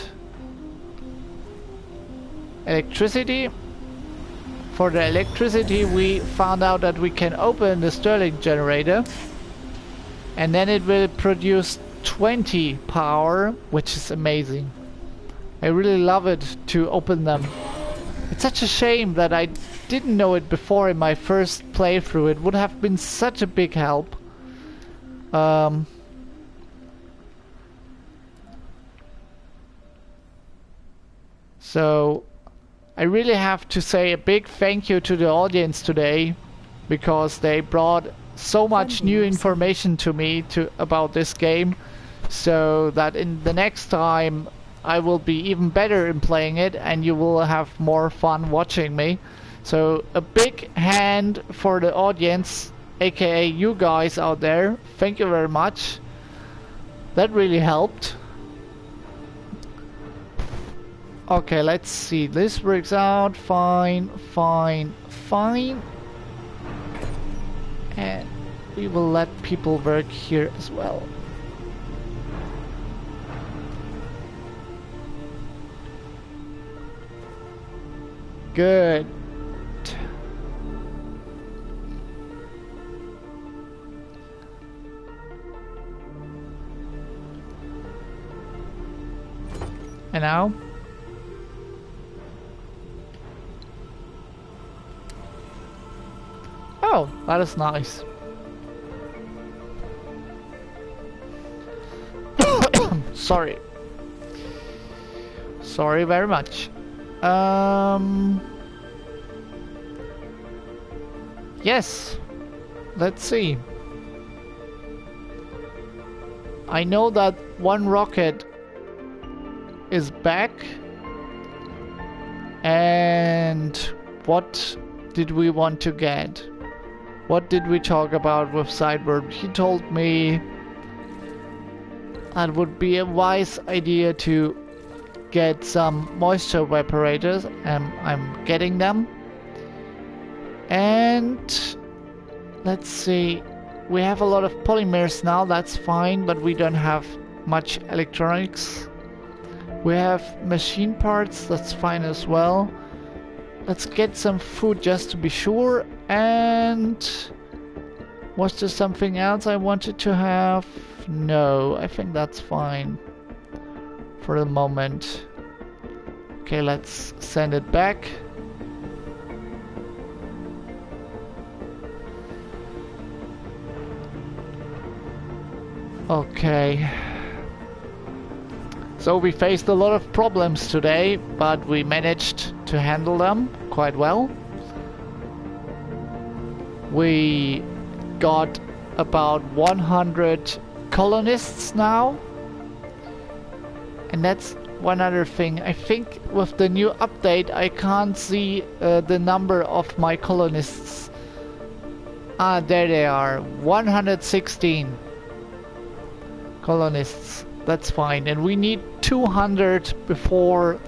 electricity. For the electricity, we found out that we can open the Stirling generator and then it will produce 20 power, which is amazing. I really love it to open them. It's such a shame that I didn't know it before in my first playthrough. It would have been such a big help. So I really have to say a big thank you to the audience today, because they brought so much new information to me about this game, so that in the next time I will be even better in playing it and you will have more fun watching me. So a big hand for the audience, aka you guys out there. Thank you very much. That really helped. Okay, let's see. This works out fine, fine, fine. And we will let people work here as well. Good. And now? Oh, that is nice. Sorry. Sorry very much. Yes. Let's see. I know that one rocket is back. And what did we want to get? What did we talk about with Sideworm? He told me that would be a wise idea to get some moisture evaporators, and I'm getting them. And let's see, we have a lot of polymers now, that's fine, but we don't have much electronics. We have machine parts, that's fine as well. Let's get some food just to be sure. And was there something else I wanted to have? No, I think that's fine for the moment. Okay, let's send it back. Okay. So we faced a lot of problems today, but we managed to handle them quite well. We got about 100 colonists now. And that's one other thing. I think with the new update I can't see the number of my colonists. Ah, there they are. 116 colonists. That's fine. And we need 200 before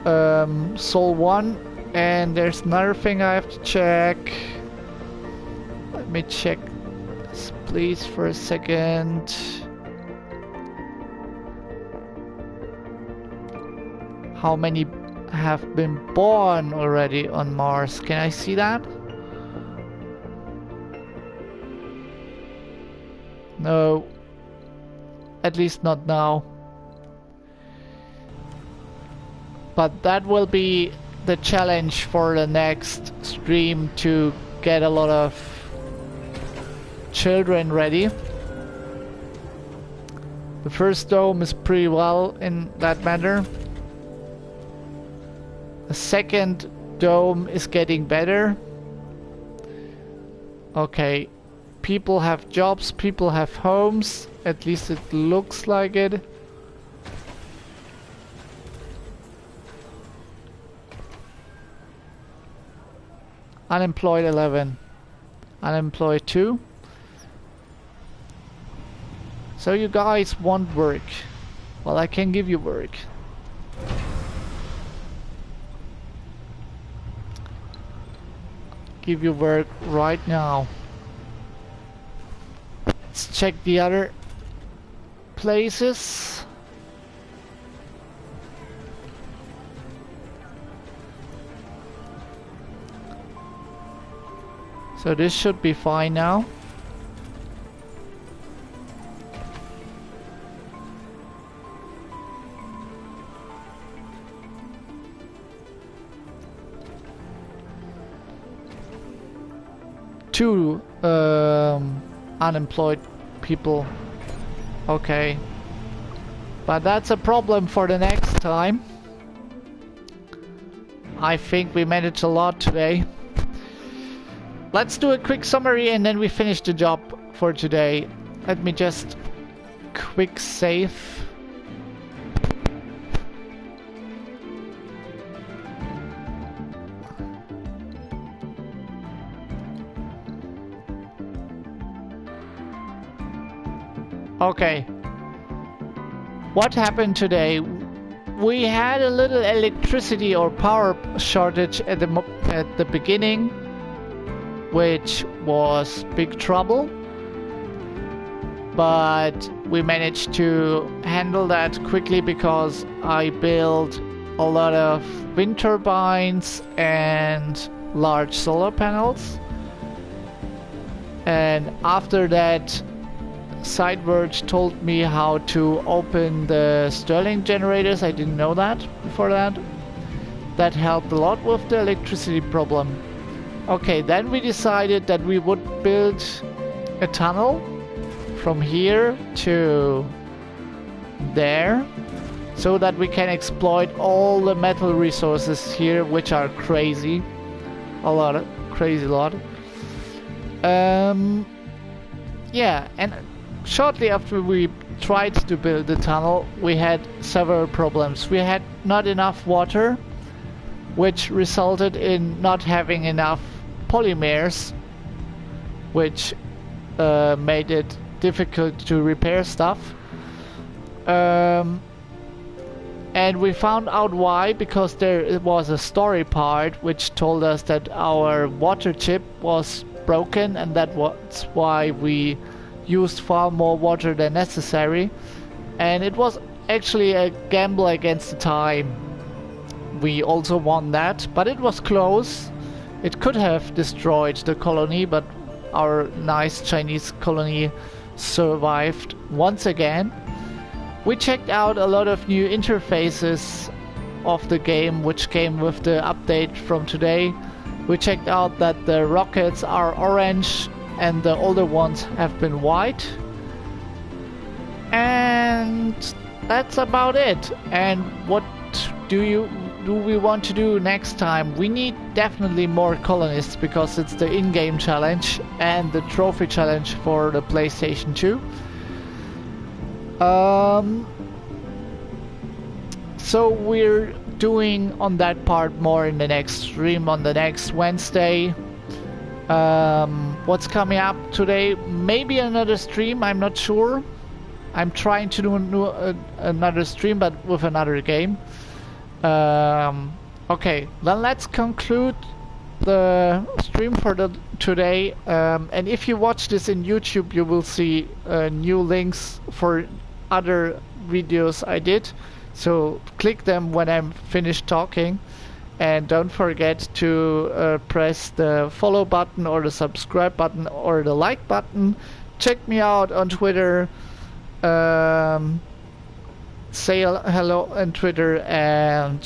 Sol 1. And there's another thing I have to check. Let me check this please for a second. How many have been born already on Mars? Can I see that? No. At least not now. But that will be the challenge for the next stream, to get a lot of children ready. The first dome is pretty well in that matter. The second dome is getting better. Okay, people have jobs, people have homes, at least it looks like it. Unemployed 11. Unemployed 2. So you guys want work. Well, I can give you work. Give you work right now. Let's check the other places. So this should be fine now. Two unemployed people. Okay. But that's a problem for the next time. I think we managed a lot today. Let's do a quick summary and then we finish the job for today. Let me just quick save. Okay. What happened today? We had a little electricity or power shortage at the beginning, which was big trouble. But we managed to handle that quickly because I built a lot of wind turbines and large solar panels. And after that, Sideverge told me how to open the Stirling generators. I didn't know that before that. That helped a lot with the electricity problem. Okay, then we decided that we would build a tunnel from here to there so that we can exploit all the metal resources here, which are crazy. Crazy lot. Yeah, and shortly after we tried to build the tunnel, we had several problems. We had not enough water, which resulted in not having enough polymers, which made it difficult to repair stuff. And we found out why, because there was a story part which told us that our water chip was broken, and that was why we used far more water than necessary, and it was actually a gamble against the time. We also won that, but it was close. It could have destroyed the colony, but our nice Chinese colony survived once again. We checked out a lot of new interfaces of the game which came with the update from today. We checked out that the rockets are orange and the older ones have been white, and that's about it. And what do we want to do next time? We need definitely more colonists because it's the in-game challenge and the trophy challenge for the PlayStation 2. So we're doing on that part more in the next stream on the next Wednesday. What's coming up today? Maybe another stream, I'm not sure. I'm trying to do another stream, but with another game. Okay, then let's conclude the stream for today. And if you watch this in YouTube, you will see new links for other videos I did. So click them when I'm finished talking. And don't forget to press the follow button or the subscribe button or the like button. Check me out on Twitter. Say hello on Twitter, and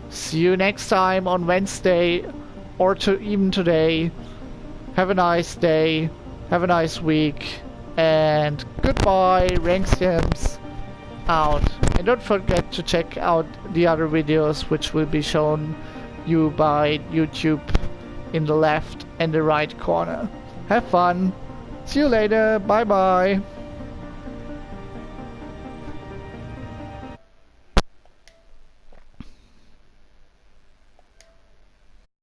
see you next time on Wednesday or even today. Have a nice day. Have a nice week. And goodbye, Renxiems out. And don't forget to check out the other videos which will be shown you by YouTube in the left and the right corner. Have fun. See you later. Bye bye.